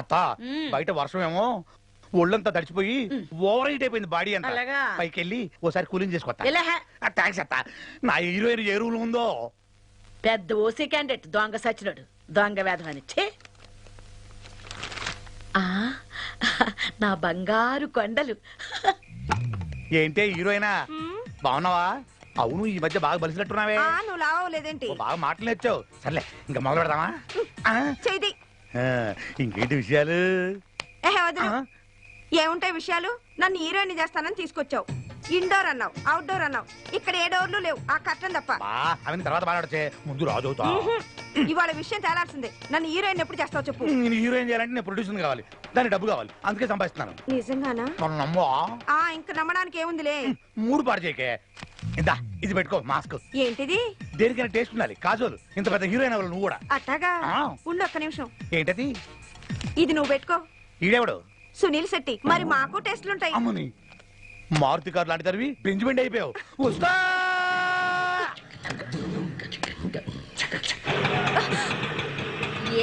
అత్త. బయట వర్షం ఏమో ఒళ్ళంతా తడిచిపోయి ఓవర్ హీట్ అయిపోయింది బాడీ అంతా. అలాగా? పైకి వెళ్ళి ఓసారి కూలింగ్ చేసుకోవచ్చా? ఇలా హే. థ్యాంక్స్ అత్త. నా హీరోయిన్ ఏ రూల్ ఉందో. పెద్ద ఓసీ క్యాండిడేట్ దొంగ సచ్చినోడు, దొంగ వేధమని. ఛే! ఆ, నా బంగారు కొండలు. ఏంటే హీరోయినా బాగున్నావా? అవును ఈ మధ్య బాగా బలిసినట్టున్నావే. నువ్వు లావలేదేంటి? బాగా మాటలు నేర్చావు. సర్లే ఇంకా మొదలు పెడదామా? చేయి. ఇంకేంటి విషయాలు? ఏముంటాయి విషయాలు? నన్ను హీరోయిన్ చేస్తానని తీసుకొచ్చావు. ఇండోర్ అన్నావు, అవుట్డోర్ అన్నావు. ఇక్కడ ఏ డోర్లు లేవు, ఆ కట్టం తప్ప. అవన్నీ తర్వాత మాట్లాడితే ముందు రాజు అవుతా. ఇవాళ విషయం తేలాల్సిందే. నన్ను హీరోయిన్ ఎప్పుడు చేస్తావు చెప్పు. నేను హీరోయిన్ చేయాలంటే నేను ప్రొడ్యూసర్ కావాలి, దానికి డబ్బు కావాలి, అందుకే సంపాదిస్తున్నాను. నిజంగానా? మనం నమ్మో. ఇంక నమ్మడానికి ఏముందిలే. మూడు పాడు చేయకే. ఇందా ఇది పెట్టుకో మాస్క్. ఏంటిది? దేనికైనా టేస్ట్ ఉండాలి. కాజోలు ఇంత పెద్ద హీరోయిన్ అవ్వాలి నువ్వు కూడా. అట్టాగా? ఉండు ఒక్క నిమిషం. ఏంటది? ఇది నువ్వు పెట్టుకో. ఈడెవడు? సునీల్ శెట్టి. మరి మాకు టెస్ట్లుంటాయి. అమ్మని మారుతి కారు లాంటి తరివి బెంజ్మెంట్ అయిపోయావు. వస్తా.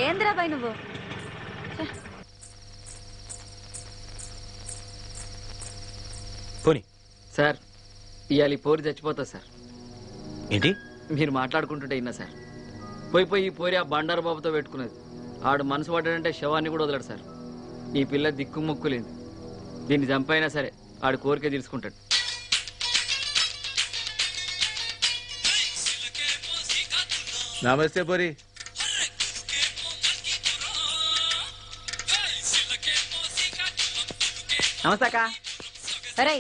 ఏంద్రాబాయ్ నువ్వు? పోనీ సార్ ఇవాళ ఈ పోరి చచ్చిపోతా సార్. ఏంటి మీరు మాట్లాడుకుంటుంటే ఇన్నా సార్. పోయి ఈ పోరి ఆ బండారు బాబుతో పెట్టుకున్నది. ఆడు మనసు పడ్డాడంటే శవాన్ని కూడా వదలడు సార్. ఈ పిల్ల దిక్కు మొక్కులేదు. దీన్ని చంపైనా సరే ఆడు కోరిక తీర్చుకుంటాడు. నమస్తే పోరి. నమస్తే అక్క. అరే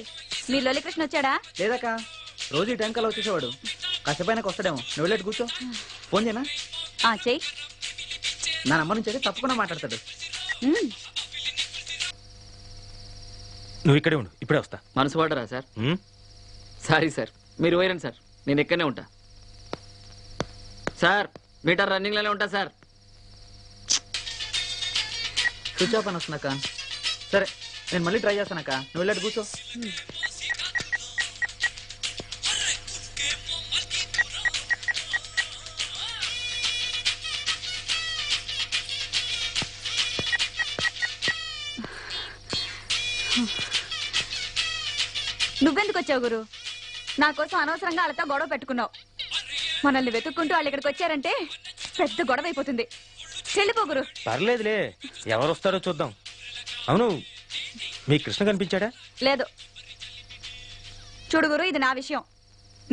మీ లొలికృష్ణ వచ్చాడా? లేదక్క, రోజు ఈ టైం కల్లా వచ్చేసేవాడు. కాసేపైనాక వస్తాడేమో. నువ్వు వెళ్ళేట్టు కూర్చో. ఫోన్ చేయనా? చెయ్యి. నా నంబర్ నుంచి అయితే తప్పకుండా మాట్లాడతాడు. నువ్వు ఇక్కడే ఉండు, ఇప్పుడే వస్తా. మనసు పడరా సార్? ఉమ్, సారీ సార్, మీరు పోయిరండి సార్, నేను ఎక్కడనే ఉంటా సార్. మీటర్ రన్నింగ్లోనే ఉంటా సార్. స్విచ్ ఆఫ్ అని వస్తుందక్క. సరే నేను మళ్ళీ ట్రై చేస్తానక్క. నువ్వు వెళ్ళేట్టు కూర్చో. నువ్వెందుకు వచ్చావు గురు? నా కోసం అనవసరంగా వాళ్ళతో గొడవ పెట్టుకున్నావు. మనల్ని వెతుక్కుంటూ వాళ్ళు ఇక్కడికి వచ్చారంటే పెద్ద గొడవ అయిపోతుంది. చెల్లిపో గురు. పర్లేదులే, ఎవరు వస్తారో చూద్దాం. అవును మీ కృష్ణ కనిపించాడా? లేదు. చూడు గురు, ఇది నా విషయం,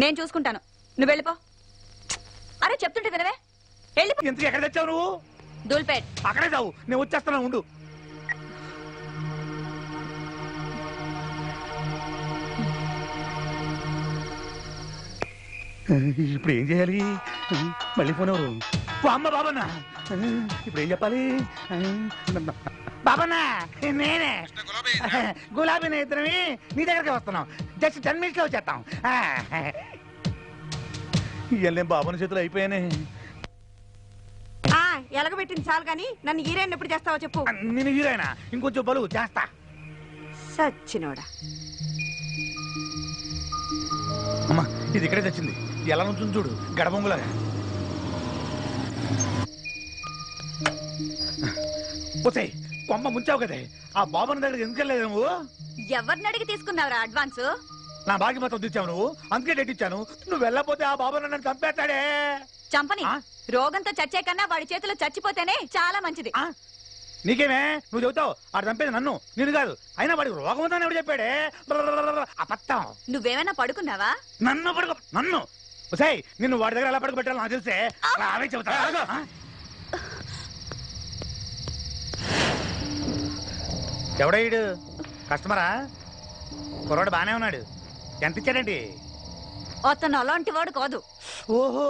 నేను చూసుకుంటాను. నువ్వు వెళ్ళిపో. అరే చెప్తుంటే వినవే. వెళ్ళిపో. ఎందుకు ఎక్కడ తెచ్చావు నువ్వు? దూల్పేట్. అక్కడే చావు, నేను వచ్చేస్తాను ఉండు. ఇప్పుడు ఏం చేయాలి? మళ్ళీ ఫోన్ ఎవరు? అమ్మ బాబన్నా. ఇప్పుడు ఏం చెప్పాలి? బాబన్నా నేనే, గులాబీ నేత్రమి. నీ దగ్గరికి వస్తున్నాం. జస్ట్ 10 minutes లో వచ్చేస్తాం. ఇవన్నీ బాబుని చేతులు అయిపోయానే. ఎలగబెట్టింది చాలు కానీ నన్ను హీరోయిన్ ఎప్పుడు చేస్తావో చెప్పు. నేను హీరోయినా? ఇంకొంచెం బలువు చేస్తా. సచ్చినోడా. అమ్మా ఇది ఇక్కడే తెచ్చింది. ఎలా నుంచి చూడు గడబొంగులాగా. పోతాయి కొమ్మ ముంచావు కదే. ఆ బాబుని దగ్గర ఎందుకు వెళ్ళలేదు నువ్వు? ఎవరిని అడిగి తీసుకున్నావురా అడ్వాన్స్? నా బాకి మొత్తం తెచ్చావు నువ్వు, అందుకే డేట్ ఇచ్చాను. నువ్వు వెళ్ళకపోతే ఆ బాబు నన్ను చంపేస్తాడే. చంపని. రోగంతో చచ్చే కన్నా వాడి చేతిలో చచ్చిపోతేనే చాలా మంచిది. నీకేమే నువ్వు చెబుతావు? ఆడు చంపేది నన్ను, నేను కాదు. అయినా వాడికి రోగం ఉందని ఎవడు చెప్పాడే? అబద్ధం. నువ్వేమైనా పడుకున్నావా? నన్ను నన్ను సై నిన్ను వాడి దగ్గర ఎలా పడుకోబెట్టాలో నాకు తెలిసే అవే చెబుతా. ఎవడీడు? కస్టమరా? కుర్రాడు బానే ఉన్నాడు. ఎంత ఇచ్చాడండి? అతను అలాంటి వాడు కాదు. ఓహో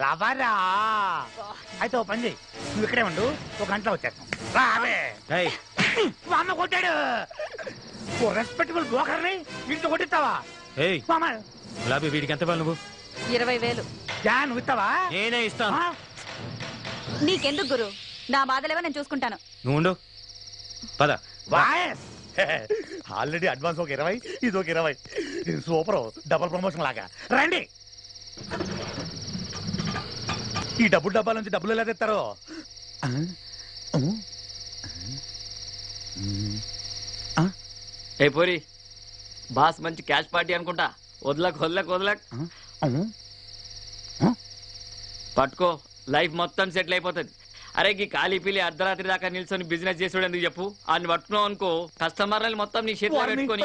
లవరా. అయితే ఓ పని చెయ్యి, నువ్వు ఇక్కడే ఉండు, ఒక గంటలో వచ్చేస్తాం. రావే. ఏయ్, మా అమ్మ కొట్టాడు. ఓ రెస్పెక్టబుల్ బ్రోకర్ని ఇంట్లో కొట్టిస్తావా? ఏయ్ మామ గులాబీ వీడికి ఎంత ఇవ్వాలి నువ్వు? 20,000. నువ్వు ఇస్తావా? నేనే ఇస్తాను. నీకెందుకు గురు? నా బాధలేవో నేను చూసుకుంటాను. నువ్వు ఉండు, పద. వాయస్ ఆల్రెడీ అడ్వాన్స్ ఒక 20, ఇది ఒక 20. ఇది సూపర్, డబుల్ ప్రమోషన్ లాగా. రండి. ఈ డబ్బుల డబ్బాల నుంచి డబ్బులు ఎలా తెస్తారో. ఏ పోరి, బాస్ మంచి క్యాష్ పార్టీ అనుకుంటా. వదలక్ వదలక్ వదలక్. పట్టుకో, లైఫ్ మొత్తం సెటిల్ అయిపోతుంది. అరే ఈ ఖాళీ పీలి అర్ధరాత్రి దాకా నిల్చొని బిజినెస్ చేసాడు ఎందుకు చెప్పు? ఆయన పట్టుకున్నావు అనుకో, కస్టమర్లని మొత్తం నీ చేతిలో పెట్టుకొని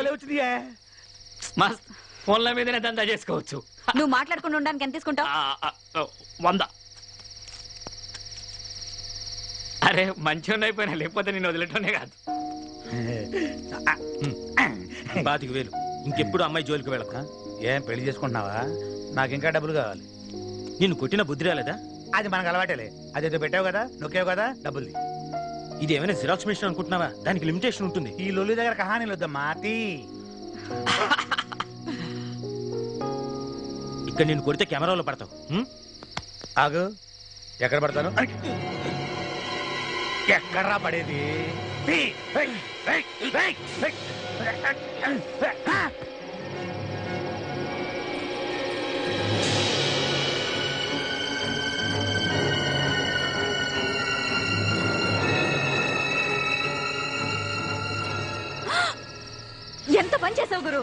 మస్త్ ఫోన్ల మీదనే దందా చేసుకోవచ్చు. నువ్వు మాట్లాడుకుని ఉండడానికి ఎంత తీసుకుంటావు? 100. అరే మంచిగా అయిపోయినా, లేకపోతే నేను వదిలేటోనే కాదు. 25,000. ఇంకెప్పుడు అమ్మాయి జోలికి వెళ్ళక. ఏం పెళ్లి చేసుకుంటున్నావా? నాకు ఇంకా డబ్బులు కావాలి. నిన్ను కొట్టిన బుద్ధి రాలేదా? అది మనకు అలవాటేలే. అదేదో పెట్టావు కదా, నొక్కావు కదా, డబ్బులు. ఇది ఏమైనా జిరాక్స్ మిషన్ అనుకుంటున్నావా? దానికి లిమిటేషన్ ఉంటుంది. ఈ లొల్లి దగ్గర కహానీలు వద్దమ్మా. ఇక్కడ నేను కొడితే కెమెరాలో పడతావు. ఆగు. ఎక్కడ పడతాను? ఎక్కడ్రా పడేది? ఎంత పని చేసావు గురు?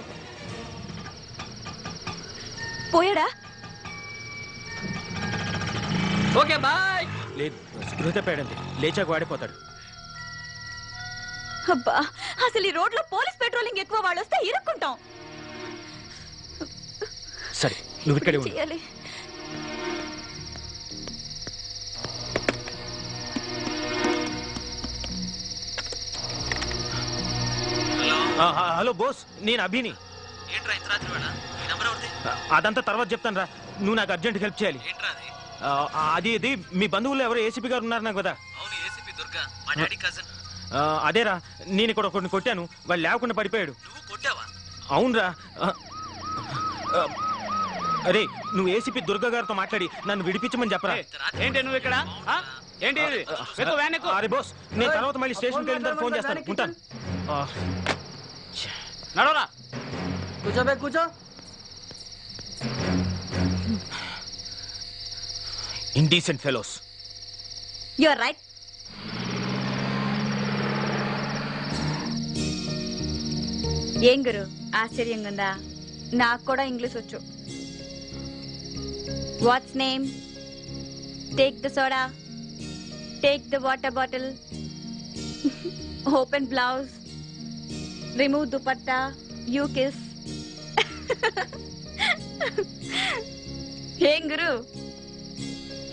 పోయాడా? Okay bye. లేదు, స్పృహ తప్పాడంతే. లేచాక వాడిపోతాడు. అబ్బా, అసలు ఈ రోడ్లో పోలీస్ పెట్రోలింగ్ ఎక్కువ, వాళ్ళు వస్తే ఇరుక్కుంటాం. సరే, నువ్వు ఇక్కడే ఉండు. చేయాలి. హలో బోస్, నేను అభిని. అదంతా తర్వాత చెప్తాను రా. నువ్వు నాకు అర్జెంట్ హెల్ప్ చేయాలి. అది ఇది మీ బంధువులు ఎవరో ఏసీపీ గారు ఉన్నారు నాకు కదా. అదేరా, నేను ఇక్కడ కొన్ని కొట్టాను, వాళ్ళు లేకుండా పడిపోయాడు. అవునరా. అరే, నువ్వు ఏసీపీ దుర్గా గారితో మాట్లాడి నన్ను విడిపించమని చెప్పరా. ఏంటి నువ్వు ఇక్కడ? ఏంటి ఇది? అరే బోస్, నేను తర్వాత మళ్ళీ స్టేషన్కి వెళ్ళిన తర్వాత ఫోన్ చేస్తాను. ఉంటాను. నడవరా. కూర్చోబే, కూర్చో. Indecent fellows. You are right. ఏం గురు, ఆశ్చర్యంగా ఉందా? నాకు కూడా ఇంగ్లీష్ వచ్చు. What's name? Take the soda, take the water bottle, open blouse, remove dupatta, you kiss. ఏం గురు,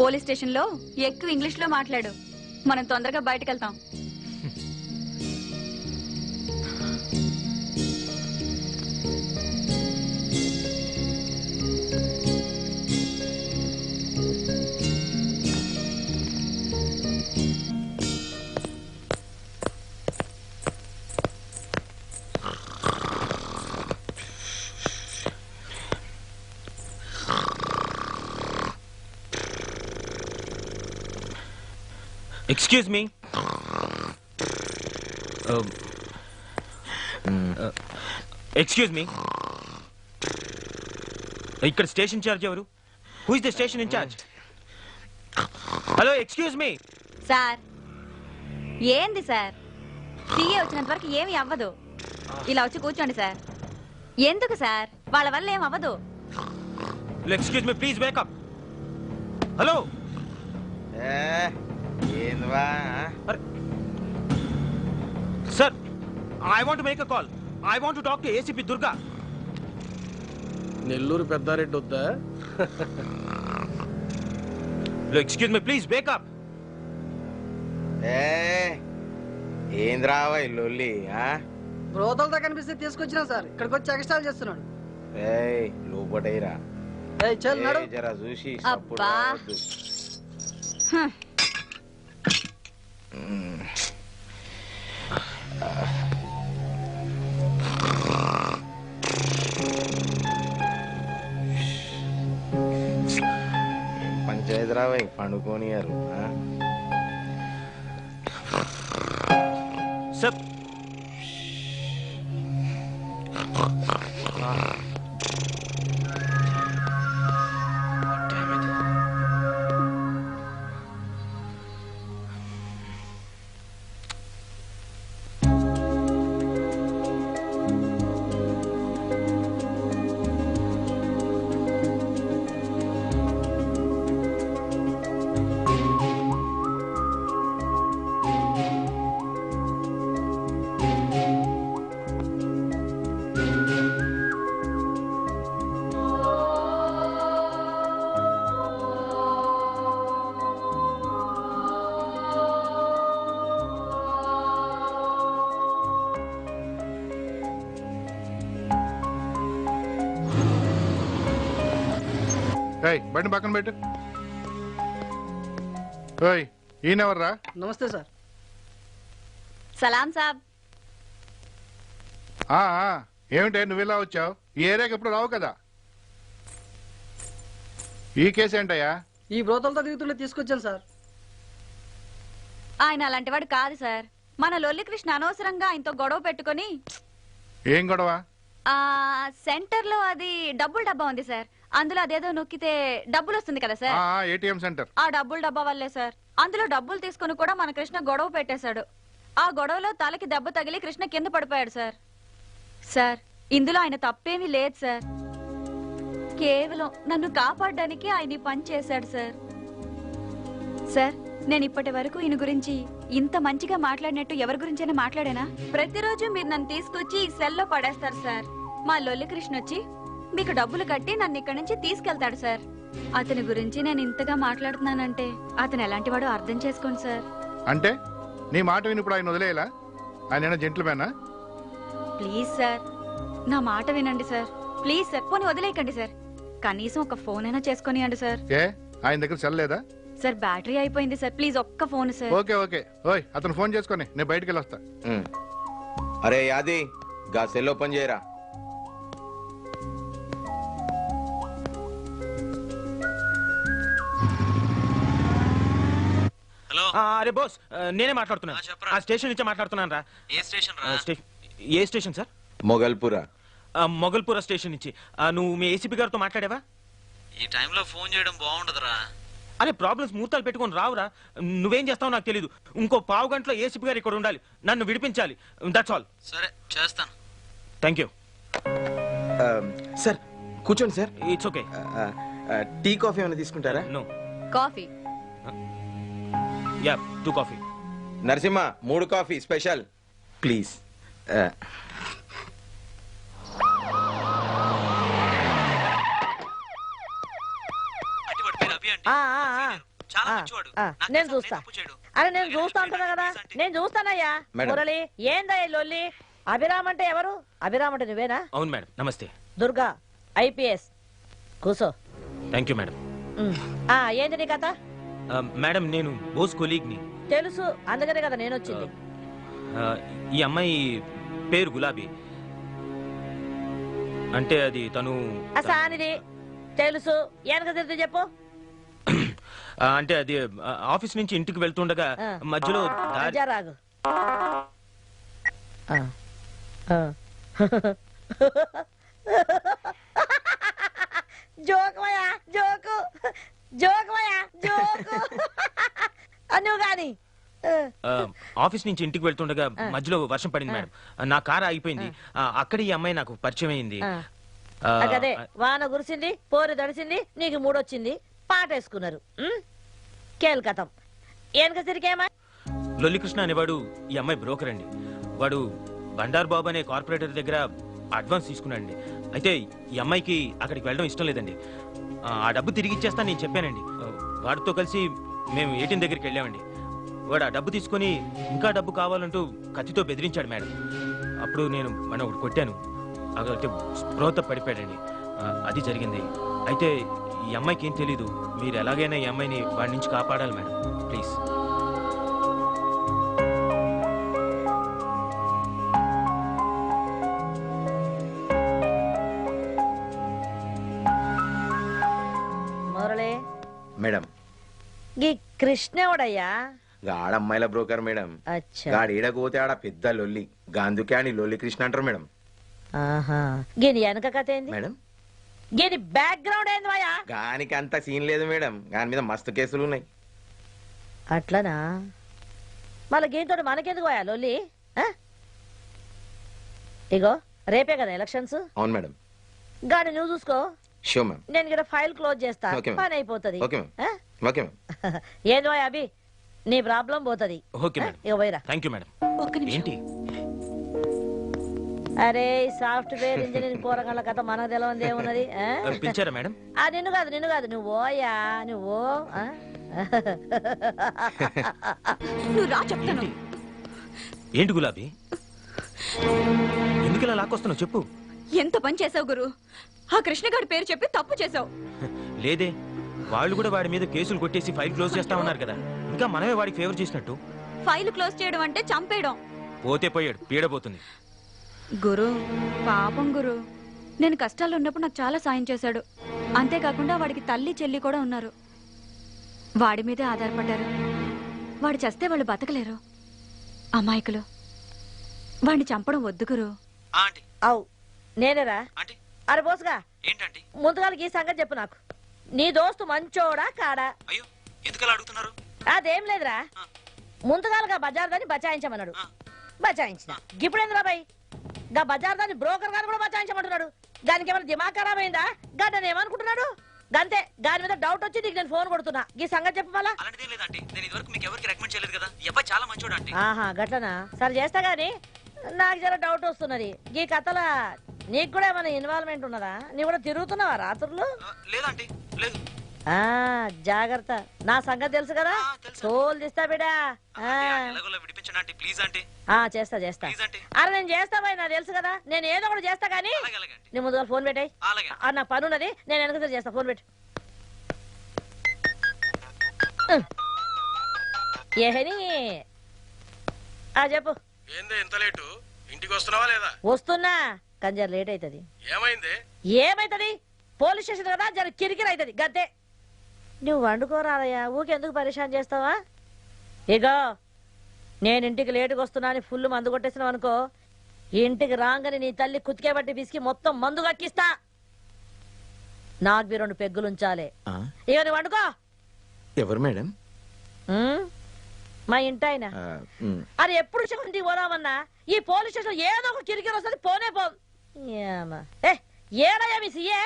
పోలీస్ స్టేషన్ లో ఎక్కువ ఇంగ్లీష్ లో మాట్లాడు, మనం తొందరగా బయటకు వెళ్తాం. Excuse me. ఎక్స్క్యూజ్ మీ, ఇక్కడ స్టేషన్ ఇన్ఛార్జ్ ఎవరు? Who is the station incharge? Hello, excuse me. Sir, ఏంది సార్? సీఏ వచ్చినంత వరకు ఏమీ అవ్వదు. ఇలా వచ్చి కూర్చోండి సార్. ఎందుకు సార్? వాళ్ళ వల్ల ఏం అవ్వదు. Excuse me, please wake up. Hello. Sir, I want to make a call. I want to talk to ACP Durga. Nellore Peddareddy వద్దా? Excuse me, please wake up. ఏంద్రావా లొల్లి? బ్రోతలతో కనిపిస్తే తీసుకొచ్చినా సార్, ఇక్కడికి వచ్చి ఎక్స్ట్రా చేస్తున్నాడు. లోపటైరా జరా చూసి అబ్బా. పంచాయతీ రావై పండుకోనియారు సార్ బండి పక్కన పెట్టు. ఈయనెవర్రా? నమస్తే సార్. సలాం సాబ్. ఏమిటే నువ్వు ఇలా వచ్చావు? ఈ ఏరియాకి ఎప్పుడు రావు కదా. ఈ కేసు ఏంటయ్యా? ఈ బ్రోతలతో దిగుతుండే తీసుకొచ్చాను సార్. ఆయన అలాంటి వాడు కాదు సార్. మన లొల్లి కృష్ణ అనవసరంగా ఆయనతో గొడవ పెట్టుకొని. ఏం గొడవ? సెంటర్ లో అది డబ్బుల డబ్బా ఉంది సార్. అందులో అదేదో నొక్కితే డబ్బులు వస్తుంది కదా సార్. ATM centre. ఆ డబ్బుల డబ్బా వల్లే సార్. అందులో డబ్బులు తీసుకుని కూడా మన కృష్ణ గొడవ పెట్టేశాడు. ఆ గొడవలో తలకి దెబ్బ తగిలి కృష్ణ కింద పడిపోయాడు సార్. సార్ ఇందులో ఆయన తప్పేమీ లేదు సార్. కేవలం నన్ను కాపాడడానికి ఆయన పని చేశాడు సార్. సార్ నేను ఇప్పటి వరకు ఈయన గురించి ఇంత మంచిగా మాట్లాడినట్టు ఎవరి గురించైనా మాట్లాడానా? ప్రతిరోజు మీరు నన్ను తీసుకొచ్చి ఈ సెల్లో పడేస్తారు సార్. మా లొల్లి కృష్ణ వచ్చి మీకు డబ్బులు కట్టి నన్ను ఇక్కడి నుంచి తీసుకెళ్తాడు సార్. అతని గురించి నేను ఇంతగా మాట్లాడుతున్నానంటే అతను ఎలాంటి వాడో అర్థం చేసుకోండి సార్. అంటే నీ మాట విని ఇప్పుడు ఆయన వదిలేలా? ఆయన జెంట్ల్మెనా? ప్లీజ్ సార్ నా మాట వినండి సార్. ప్లీజ్ సార్ పోనీ వదిలేయకండి సార్. కనీసం ఒక ఫోన్ అయినా చేసుకొనియండి సార్. ఏ ఆయన దగ్గర సెల్ లేదా? సార్ బ్యాటరీ అయిపోయింది సార్. ప్లీజ్ ఒక్క ఫోన్ సార్. Okay okay. ఓయ్ అతను ఫోన్ చేసుకొని నేను బయటికి వెళ్ళొస్తా. అరే యాది గా సెల్ ఓపెన్ చేయరా. అరే బోస్ నేనే మాట్లాడుతున్నా. ఆ స్టేషన్ నుంచే మాట్లాడుతున్నాను రా. ఏ స్టేషన్ రా? ఏ స్టేషన్ సార్? మొగల్పురా. మొగల్పురా స్టేషన్ నుంచి. నువ్వు మీ ఏసీపీ గారితో మాట్లాడావా? ఈ టైంలో ఫోన్ చేయడం బాగుండదురా. అరే ప్రాబ్లమ్స్ మూర్తాలు పెట్టుకొని రావురా. నువ్వేం చేస్తావు నాకు తెలీదు. ఇంకో పావు గంటలో ఏసీపీ గారు ఇక్కడ ఉండాలి. నన్ను విడిపించాలి. That's all. సరే చేస్తాను. Thank you sir. కూర్చోండి sir. It's okay. Tea coffee ఏమైనా తీసుకుంటారా? No. Coffee. Yeah 2 coffee. Narasimha 3 coffee special please. నేను చూస్తా. అరే నేను చూస్తా అంటున్నా కదా. నేను చూస్తానయ్యా. మురళి ఏందయ్యా లొల్లి? అభిరామ్ అంటే ఎవరు? అభిరామ్ అంటే నువ్వేనా? అవును మేడం. నమస్తే. దుర్గా ఐపీఎస్. కూసో. Thank you madam. ఏంది నీ కథ? మేడం నేను బోస్ కొలీగ్ని. తెలుసు, అందుకనే కదా నేను వచ్చింది. ఈ అమ్మాయి పేరు గులాబీ. అంటే అది తను సానిది తెలుసు. వెనక తిరిగి చెప్పు. అంటే అది ఆఫీస్ నుంచి ఇంటికి వెళ్తుండగా మధ్యలో రాగు. జోకుమయ్యా జోకు. జోకుమయ్యా జోకు. నువ్వు గాని ఆఫీస్ నుంచి ఇంటికి వెళ్తుండగా మధ్యలో వర్షం పడింది మేడం. నా కారు ఆగిపోయింది. అక్కడ ఈ అమ్మాయి నాకు పరిచయం అయింది. అదే వాన కురిసింది, పోరు దడిసింది, నీకు మూడొచ్చింది, పాట వేసుకున్నారు. కేల్కతం. ఏనక తిరిగేమా? లొల్లికృష్ణ అనేవాడు ఈ అమ్మాయి బ్రోకర్ అండి. వాడు బండార్ బాబు అనే కార్పొరేటర్ దగ్గర అడ్వాన్స్ తీసుకున్నాడండి. అయితే ఈ అమ్మాయికి అక్కడికి వెళ్ళడం ఇష్టం లేదండి. ఆ డబ్బు తిరిగి ఇచ్చేస్తా నేను చెప్పానండి. వాడితో కలిసి మేము ఏటీఎం దగ్గరికి వెళ్ళామండి. వాడు ఆ డబ్బు తీసుకుని ఇంకా డబ్బు కావాలంటూ కత్తితో బెదిరించాడు మేడం. అప్పుడు నేను మన ఒకటి కొట్టాను. అంటే స్పృహతో పడిపోయాడండి. అది జరిగింది. అయితే ఈ అమ్మాయికి ఏం తెలీదు. మీరు ఎలాగైనా ఈ అమ్మాయిని వాడి నుంచి కాపాడాలి మేడం, ప్లీజ్. మురళి మేడం ఈ కృష్ణవుడయ్యా గాడమ్మాయిల బ్రోకర్ మేడం. అచ్చా గాడు ఈడకపోతే ఆడ పెద్ద లొల్లి. గాందుకే అని లొల్లి కృష్ణ అంటారు మేడం. ఆహా గీని వెనక కథ ఏంది మేడం గీని బ్యాక్గ్రౌండ్ ఏంది మాయా గానికి అంత సీన్ లేదు మేడం. గాని మీద మస్తు కేసులు ఉన్నాయి. అట్లనా మళ్ళీ గీతో మనకెందుకు పోయా లొల్లి ఆ? ఇగో రేపే కదా ఎలక్షన్స్. అవును మేడం. గాని నువ్వు చూసుకో, షో మ్యామ్. నేను ఇక్కడ ఫైల్ క్లోజ్ చేస్తా, ఓకే మ్యామ్. పని అయిపోతుంది. Okay ma'am. Okay ma'am. ఏదో అభి నీ ప్రాబ్లం పోతుంది. Okay madam. ఇక పోయిరా. Thank you madam. ఏంటి అరే సాఫ్ట్వేర్ ఇంజనీరింగ్ పోరగాళ్ళ కథ మనకు తెలవంది ఏమున్నది ఆ? పిలిచారా మేడం? నిన్ను కాదు నువ్వు ఓయా నువ్వు ఆ? నువ్వు రా చెప్తాను. ఏంటి గులాబీ, ఎందుకు ఇలా లాక్కొస్తున్నావు చెప్పు. ఎంత పని చేసావు గురు, ఆ కృష్ణగాడి పేరు చెప్పి తప్పు చేసావు. లేదే, వాళ్ళు కూడా వాడి మీద కేసులు కొట్టేసి ఫైల్ క్లోజ్ చేస్తా ఉన్నారు కదా. ఇంకా మనమే వాడికి ఫేవర్ చేసినట్టు. ఫైల్ క్లోజ్ చేయడం అంటే చంపేయడం. పోతే పోయాడు, పీడపోతుంది. గురు పాపం గురు, నేను కష్టాలు ఉన్నప్పుడు నాకు చాలా సాయం చేశాడు. అంతేకాకుండా వాడికి తల్లి చెల్లి కూడా ఉన్నారు. వాడి మీదే ఆధారపడ్డారు. వాడు చస్తే వాళ్ళు బతకలేరు. అమాయకులు. వాడిని చంపడం వద్దు గురు. అవు నేనేరా అరే బోసుగా ఏంటంటే ముందుగాలకి ఈ సంగతి చెప్పు నాకు. నీ దోస్తు మంచోడా కాడా? అయ్యో ఎందుకలా అడుగుతున్నారు? అదేం లేదురా, ముందుగాలుగా బజార్ దాన్ని బచాయించమన్నాడు, బచాయించిన. ఇప్పుడేందిరా బాయ్ గా బజార్ దాన్ని బ్రోకర్ గారు కూడా బచాయించమంటున్నాడు. దానికి ఏమైనా దిమాగ్ ఖరాబ్ అయిందా? గడ్డని ఏమనుకుంటున్నాడు? గంతే, దాని మీద డౌట్ వచ్చి నీకు నేను ఫోన్ కొడుతున్నా. ఈ సంగతి చెప్పు మళ్ళా. అలాంటిదే లేదంటే నేను ఇదివరకు మీకు ఎవరికి రికమెండ్ చేయలేదు కదా. ఈ అబ్బాయి చాలా మంచోడు అంటే. ఆహా గట్లనా, సరే చేస్తా గానీ నాకు జర డౌట్ వస్తున్నది. ఈ కథల నీకు కూడా ఏమైనా ఇన్వాల్వ్మెంట్ ఉన్నదా? నీ కూడా తిరుగుతున్నావా రాత్రులు? లేదంటే లేదు. జాగ్రత్త, నా సంగతి తెలుసు కదా, తోలు తీస్తా బిడా. విడిపించండి ప్లీజ్ అంటే. చేస్తా చేస్తా. అరే నేను చేస్తా బాయ్, నాకు తెలుసు కదా, నేను ఏదో ఒకటి చేస్తా కానీ నీ ముందుగా ఫోన్ పెట్టాయి. నాకు పని ఉన్నది, నేను వెనక చేస్తా. ఫోన్ పెట్టు. ఏహని చెప్పు. ఏంది ఎంత లేటు? ఇంటికి వస్తున్నావా లేదా? వస్తున్నా, కానీ జర లేట్ అవుతుంది. ఏమైంది? ఏమైతుంది? పోలీస్ స్టేషన్ కదా, జర కిరికిరి అవుతుంది గద్దే. నువ్వు వండుకోరాదయ్యా, ఊకెందుకు పరిశాన్ చేస్తావా? ఇగో నేను ఇంటికి లేటుగా వస్తున్నా అని ఫుల్ మందు కొట్టేసినావు అనుకో, ఇంటికి రాగానే నీ తల్లి కుతికే బట్టి పిసికి మొత్తం మందు కక్కిస్తా. నాకు 2 పెగ్గులు ఉంచాలి. ఇక నువ్వు వండుకో. ఎవరు మేడం? మా ఇంటాయన. అది ఎప్పుడు ఇంటికి పోదామన్నా ఈ పోలీస్ స్టేషన్ ఏదో ఒక కిరికిరి వస్తుంది, పోనే పో. ఏడయ్యా మీ సీఏ?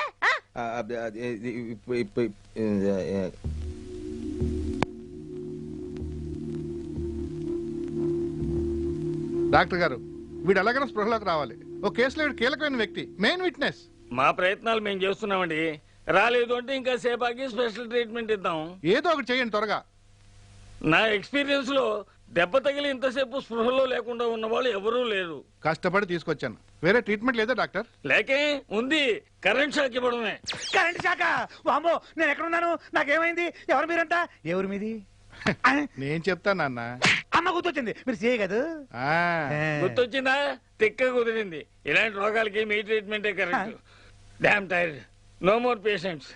డాక్టర్ గారు, వీడు ఎలాగైనా స్పృహలోకి రావాలి. ఓ కేసులో వీడు కీలకమైన వ్యక్తి, మెయిన్ విట్నెస్. మా ప్రయత్నాలు మేము చేస్తున్నామండి. రాలేదు అంటే ఇంకా సేపాకి స్పెషల్ ట్రీట్మెంట్ ఇద్దాం. ఏదో ఒకటి చేయండి త్వరగా. నా ఎక్స్పీరియన్స్ లో దెబ్బ తగిలి ఇంతసేపు స్పృహలో లేకుండా ఉన్న వాళ్ళు ఎవరూ లేరు. కష్టపడి తీసుకొచ్చాను. వేరే ట్రీట్మెంట్ లేదా డాక్టర్? లేకే ఉంది, కరెంట్ షాక్ ఇవ్వడమే. Current shock? వామ్మో, నేను ఎక్కడున్నాను? నాకేమైంది? ఎవరు మీరంతా? ఎవరు మీది? నేను చెప్తాను నాన్న. అమ్మ గుర్తొచ్చింది, మీరు సే కదా. గుర్తొచ్చిందా? తిక్క కుదిరింది. ఇలాంటి రోగాలకి మీ ట్రీట్మెంటే correct. Damn tired, no more patients.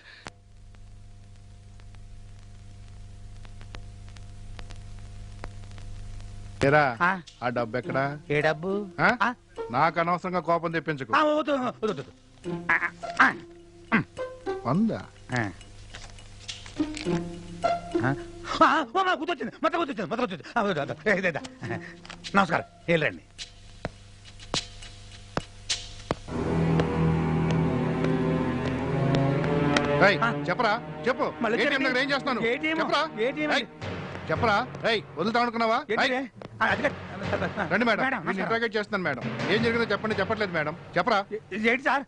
ఆ డబ్బు ఎక్కడా? ఏ డబ్బు? నాకు అనవసరంగా కోపం తెప్పించకు. 100. గుర్తొచ్చింది, మొత్తం గుర్తొచ్చింది. నమస్కారం, వెళ్ళండి. చెప్పరా, చెప్పు. ఏం చేస్తున్నాను చెప్పరా, చెప్పరా. వదులుతా అనుకున్నావా? రండి మేడం, నేను ఇంట్రాగేట్ చేస్తున్నాను మేడం. ఏం జరిగిందో చెప్పండి. చెప్పట్లేదు మేడం, చెప్పరా. ఏంటి సార్?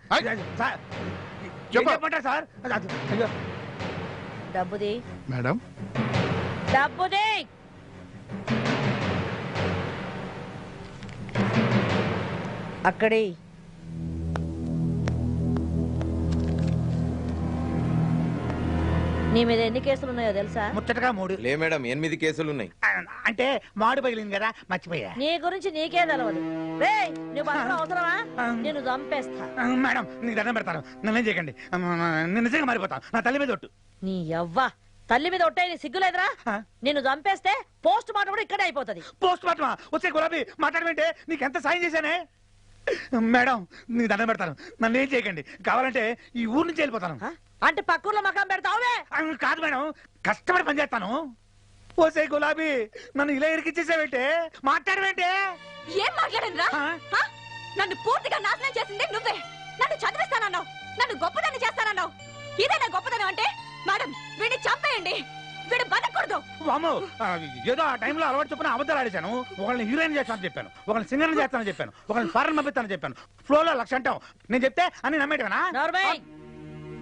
చెప్పంటారు సార్. డబ్బుది మేడం, డబ్బుది. అక్కడి నీ మీద ఎన్ని కేసులు ఉన్నాయో తెలుసా? ముచ్చటగా 3. లే మేడం 8 కేసులు ఉన్నాయి. అంటే మాడు పగిలింది కదా, మర్చిపోయా. నీ గురించి నీకే తెలవదు. రేయ్, నువ్వు బతకడం అవసరమా? నేను చంపేస్తా. మేడం నీకు దండం పెడతాను, నన్నేం చేయకండి. నేను నిజంగా మారిపోతాను. నా తల్లి మీద ఒట్టు. నీ యవ్వ తల్లి మీద ఒట్టే, నీ సిగ్గులేదురా? నిన్ను చంపేస్తే పోస్ట్ మార్టం కూడా ఇక్కడే అయిపోతుంది. పోస్ట్ మార్టమా? వచ్చే గులాబీ మాట్లాడమంటే నీకెంత సాయం చేశానే. మేడం నీకు దండం పెడతాను, నన్ను ఏం చేయకండి. కావాలంటే ఈ ఊరు నుంచి వెళ్ళిపోతాను. అంటే పక్కూర్లో మకాం పెడతావే? కాదు మేడం, కష్టపడి పనిచేస్తాను. పోసే గులాబీ నన్ను ఇలా ఇరికిచ్చేసావేంటే, మాట్లాడవేంటే? ఏం మాట్లాడండి రా? నన్ను పూర్తిగా నాశనం చేసింది నువ్వే. నన్ను చదివిస్తానన్నావు, నన్ను గొప్పదాన్ని చేస్తానన్నావు. ఇదేనా గొప్పదనం అంటే? మేడం వీడిని చంపేయండి, వీడు బతకూడదు. వామ్మో, ఏదో ఆ టైంలో అలవాటు చొప్పున అబద్ధాలు ఆడేశాను. ఒకళ్ళని హీరోయిన్ చేస్తానని చెప్పాను, ఒకళ్ళని సింగర్ చేస్తానని చెప్పాను, ఒకళ్ళని ఫారెన్ పంపిస్తానని చెప్పాను. ఫ్లోలో 1,00,000 అంటావు. నేను చెప్తే అన్ని నమ్మేటవేనా?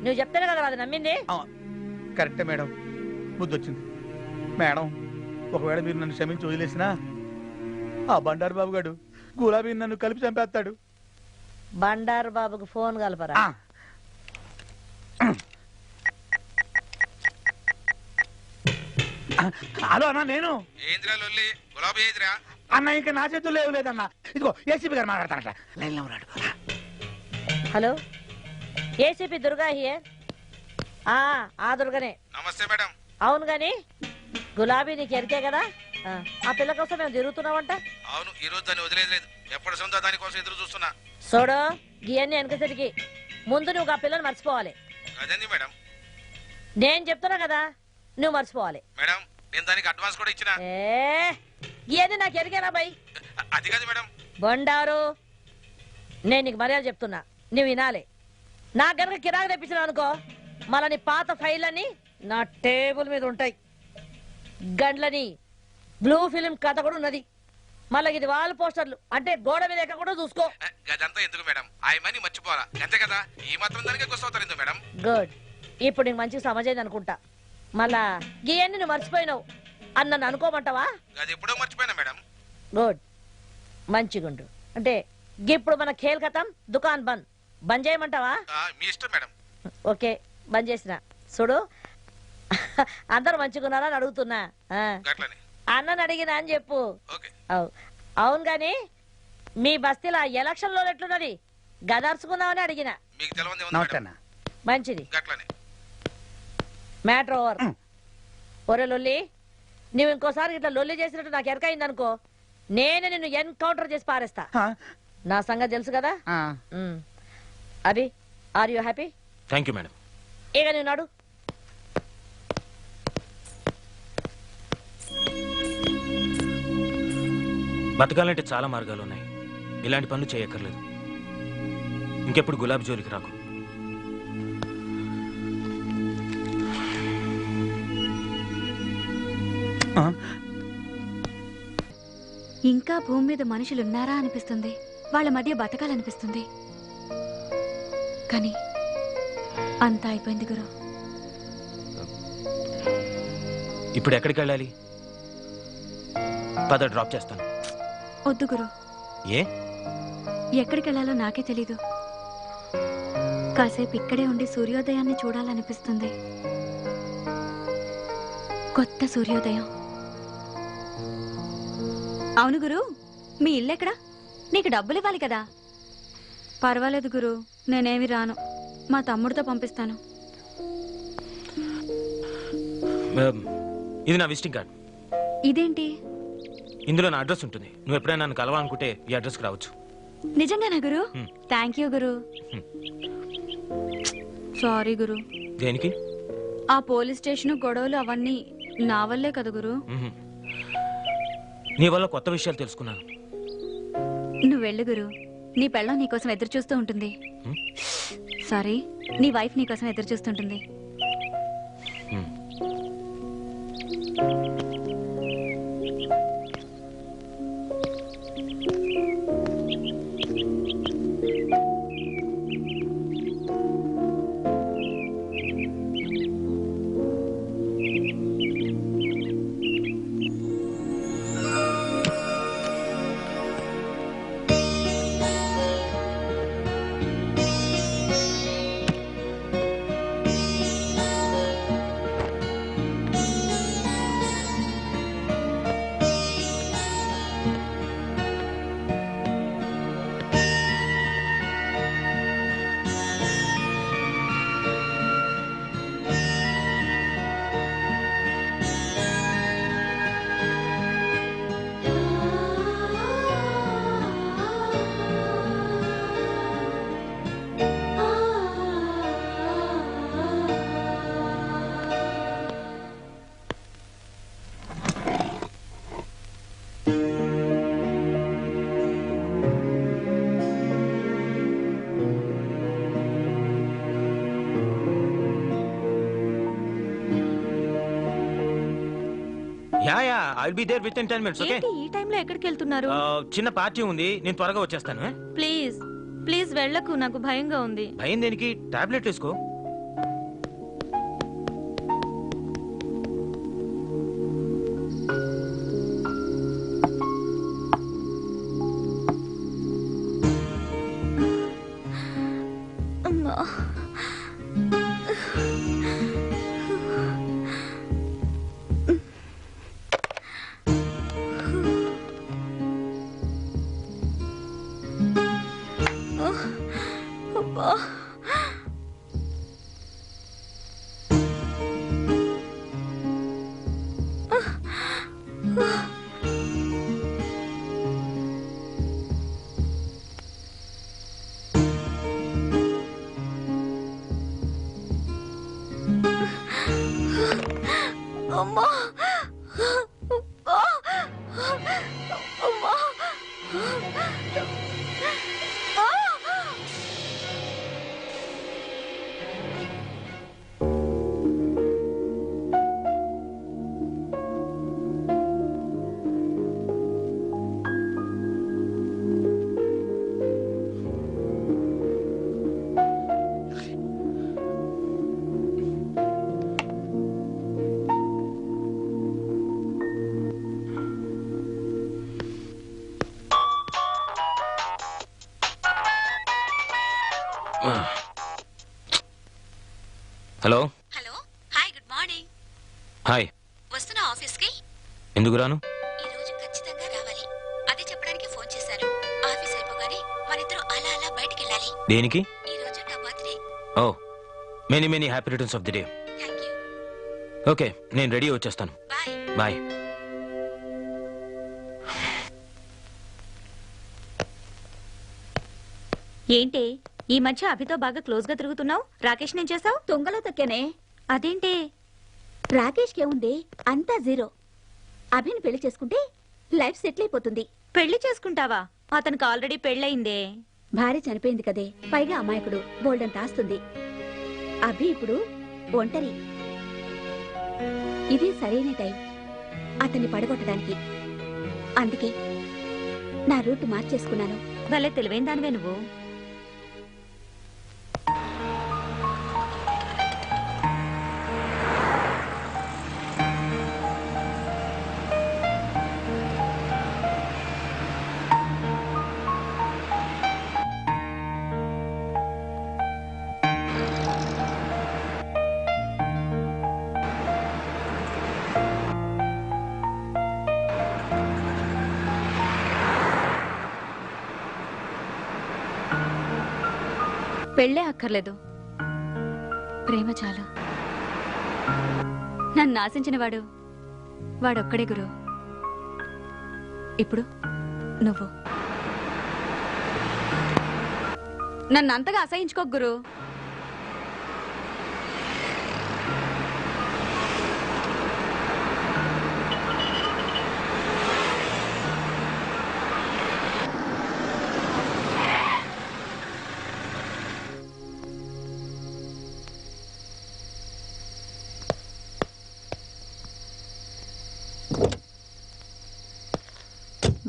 నువ్వు చెప్తేనే కదా అది నమ్మింది. కరెక్టే మేడం, బుద్ధి వచ్చింది. మేడం ఒకవేళ మీరు నన్ను క్షమించి వదిలేసినా ఆ బండారు బాబు గారు గులాబీ నన్ను కలిపి చంపేస్తాడు. బండారు బాబుకు ఫోన్ కలపరా? హలో అన్నా, నేను గులాబీ అన్న ఇంకా నా చేతుల్లో ఏం లేదన్నా. ఇదిగో ఏసీపీ గారు మాట్లాడతానట, లైన్లో ఉన్నాడు. Hello, ACP Durga here. ఆ దుర్గనే. నమస్తే మేడం. అవును గాని గులాబీ నీకు ఎరికే కదా, ఆ పిల్ల కోసం మేము తిరుగుతున్నామంట. అవును, ఈ రోజు దాన్ని వదిలేదు. ఎప్పటి సొంత దానికోసం ఎదురు చూస్తున్నా. చూడు గియన్ని వెనకసరికి ముందు నువ్వు ఆ పిల్లని మర్చిపోవాలి. అదేంది మేడం? నేను చెప్తున్నా కదా, నువ్వు మర్చిపోవాలి. మేడం నేను దానికి అడ్వాన్స్ కూడా ఇచ్చిన. గియన్ని నాకు ఎరికేనా బై? అది కాదు మేడం. బండారు, నేను నీకు మర్యాద చెప్తున్నా, నువ్వు వినాలి. నా గనక కిరాకు తెప్పించిన అనుకో, మళ్ళీ నీ పాత ఫైళ్ళని నా టేబుల్ మీద ఉంటాయి. గండ్లని బ్లూ ఫిలిం కథ కూడా ఉన్నది. మళ్ళీ ఇది వాల్ పోస్టర్లు అంటే గోడ మీద ఎక్క కూడా చూసుకో. అదంతా ఎందుకు మేడం? ఆయమని మర్చిపోరా, అంతే కదా. ఈ మాత్రం దానికి గుర్తవుతారు ఎందుకు మేడం? గుడ్, ఇప్పుడు నీకు మంచిగా సమజైంది అనుకుంటా. మళ్ళా గియన్ని నువ్వు మర్చిపోయినావు అని నన్ను అనుకోమంటావా? అది ఎప్పుడో మర్చిపోయినా మేడం. గుడ్, మంచిగుండు. అంటే ఇప్పుడు మన ఖేల్ ఖతం, దుకాన్ బంద్. బంద్ చేయమంటావా? మీ ఇష్టం మేడం. ఓకే, బంద్ చేసిన. చూడు అందరు మంచిగున్నారా అని అడుగుతున్నా. అన్నని అడిగినా అని చెప్పు. అవును గాని మీ బస్తీలో ఎలక్షన్ లో ఎట్లున్నది? గదర్చుకుందామని అడిగిన. మంచిది, మ్యాటర్ ఓవర్. ఒరే లొల్లి, నువ్వు ఇంకోసారి ఇట్లా లొల్లి చేసినట్టు నాకు ఎరకైంది అనుకో, నేనే నిన్ను ఎన్కౌంటర్ చేసి పారేస్తా. నా సంగతి తెలుసు కదా. Abhi, are you happy? Thank you madam. ఇక నువ్వు నాడు. బతకాలంటే చాలా మార్గాలు ఉన్నాయి. ఇలాంటి పనులు చేయక్కర్లేదు. ఇంకెప్పుడు గులాబీ జోలికి రాకు. ఇంకా భూమి మీద మనుషులున్నారా అనిపిస్తుంది, వాళ్ళ మధ్య బతకాలనిపిస్తుంది. కానీ అంతా అయిపోయింది గురు. ఇప్పుడు ఎక్కడికి వెళ్ళాలి? పద, డ్రాప్ చేస్తాను. వద్దు గురు. ఏ? ఎక్కడికి వెళ్ళాలో నాకే తెలీదు. కాసేపు ఇక్కడే ఉండి సూర్యోదయాన్ని చూడాలనిపిస్తుంది. కొత్త సూర్యోదయం. అవును గురు, మీ ఇల్లెక్కడా? నీకు డబ్బులు ఇవ్వాలి కదా. పర్వాలేదు గురు, నేనేమి రాను, మా తమ్ముడితో పంపిస్తాను. ఇది నా విజిటింగ్ కార్డ్. ఇదేంటి? ఇందులో నా అడ్రస్ ఉంటుంది. నువ్వు ఎప్పుడైనా నన్ను కలవాలనుకుంటే ఈ అడ్రస్కి రావచ్చు. నిజంగానా గురు? థ్యాంక్ యూ గురు. సారీ గురు. దేనికి? ఆ పోలీస్ స్టేషన్ గొడవలు అవన్నీ నా వల్లే కదా గురు. నీ వల్ల కొత్త విషయాలు తెలుసుకున్నాను. నువ్వు వెళ్ళు గురు, నీ పెళ్ళం నీకోసం ఎదురు చూస్తూ ఉంటుంది. సారీ, నీ వైఫ్ నీకోసం ఎదురు చూస్తుంటుంది. Yeah yeah I will be there with in 10 minutes. Okay ఏంటి ఈ టైంలో ఎక్కడికి వెళ్తున్నారు? చిన్న పార్టీ ఉంది, నేను త్వరగా వచ్చేస్తాను. ప్లీజ్ ప్లీజ్ వెళ్ళకు, నాకు భయంగా ఉంది. భయం దేనికి? టాబ్లెట్ వేసుకో. అమ్మా. అబ్బా. అమ్మా. అమ్మా. Hello. Hello, hi, good morning. Hi. వస్తున్నా ఆఫీస్కి? ఎందుకు రాను? ఈ రోజు ఖచ్చితంగా రావాలి, అదే చెప్పడానికి ఫోన్ చేశాను. ఆఫీస్ అయిపోగానే మనిద్దరం అలా అలా బయటికి వెళ్ళాలి. దేనికి? ఈ రోజు నా birthday. Oh many many happy returns of the day. Thank you. Okay, నేను రెడీ వచ్చేస్తాను. బాయ్. బాయ్. ఏంటి ఈ మధ్య అభితో బాగా క్లోజ్ గా తిరుగుతున్నావు? రాకేష్ నేను చేసావు? తొంగలో తొక్కేనే. అదేంటి? రాకేష్కి ఏముంది, అంతా జీరో. అభిని పెళ్లి చేసుకుంటే లైఫ్ సెటిల్ అయిపోతుంది. పెళ్లి చేసుకుంటావా? అతనికి ఆల్రెడీ పెళ్ళయిందే. భార్య చనిపోయింది కదే, పైగా అమాయకుడు, బోల్డంత ఆస్తుంది. అభి ఇప్పుడు ఒంటరి. ఇది సరైన టైం అతన్ని పడగొట్టడానికి. అందుకే నా రూట్ మార్చేసుకున్నాను. భలే తెలివైన దానివే నువ్వు. పెళ్ళే అక్కర్లేదు, ప్రేమ చాలు. నన్ను ఆశించిన వాడొక్కడే గురు. ఇప్పుడు నువ్వు నన్ను అంతగా అసహించుకోకు గురు.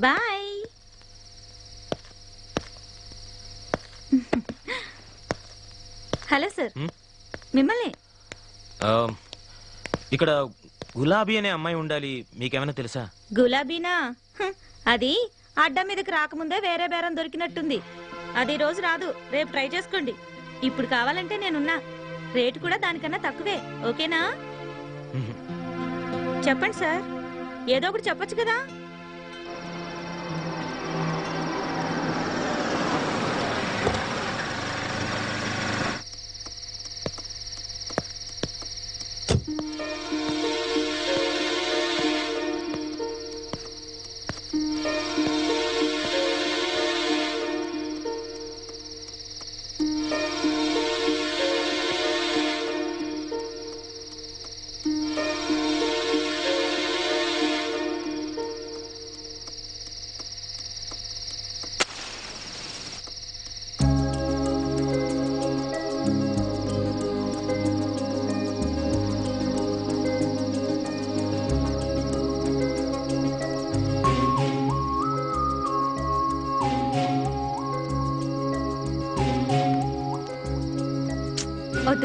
బాయ్. హలో సార్, మిమ్మల్ని. ఇక్కడ గులాబీ అనే అమ్మాయి ఉండాలి, మీకేమైనా తెలుసా? గులాబీనా? అది అడ్డా మీదకి రాకముందే వేరే బేరం దొరికినట్టుంది. అది ఈ రోజు రాదు, రేపు ట్రై చేసుకోండి. ఇప్పుడు కావాలంటే నేనున్నా, రేటు కూడా దానికన్నా తక్కువే. ఓకేనా? చెప్పండి సార్, ఏదో ఒకటి చెప్పొచ్చు కదా.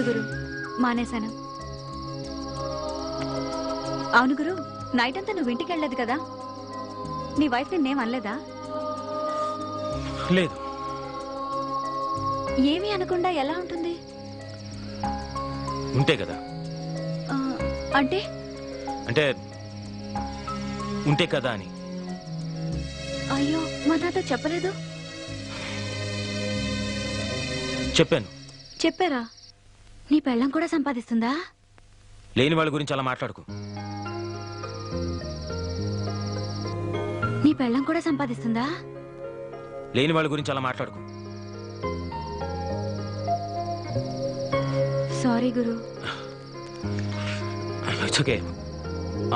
లేదు గురు, మానేశాను. అవును గురు, నైట్ అంతా నువ్వు ఇంటికి వెళ్ళలేదు కదా, నీ వైఫ్ నిన్నేం అనలేదా? లేదు. ఏమీ అనకుండా ఎలా ఉంటుంది? ఉంటే కదా. ఆ, అంటే అంటే ఉంటే కదా అని. అయ్యో, మా నాతో చెప్పలేదు. చెప్పాను. చెప్పారా? నీ పెళ్ళం కూడా సంపాదిస్తుందా? లేని వాళ్ళ గురించి అలా మాట్లాడుకో. నీ పెళ్ళం కూడా సంపాదిస్తుందా? లేని వాళ్ళ గురించి అలా మాట్లాడుకో. Sorry Guru. It's okay.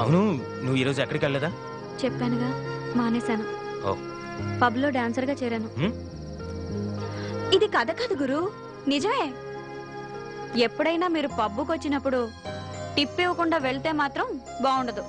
అవును, నువ్వు ఈరోజు ఎక్కడికి వెళ్ళలేదా? చెప్పానుగా, మానేశాను. ఓ. పబ్లో డాన్సర్గా చేరాను. ఇది కథ కాదు గురు, నిజమే. ఎప్పుడైనా మీరు పబ్బుకి వచ్చినప్పుడు టిప్ ఇవ్వకుండా వెళ్తే మాత్రం బాగుండదు.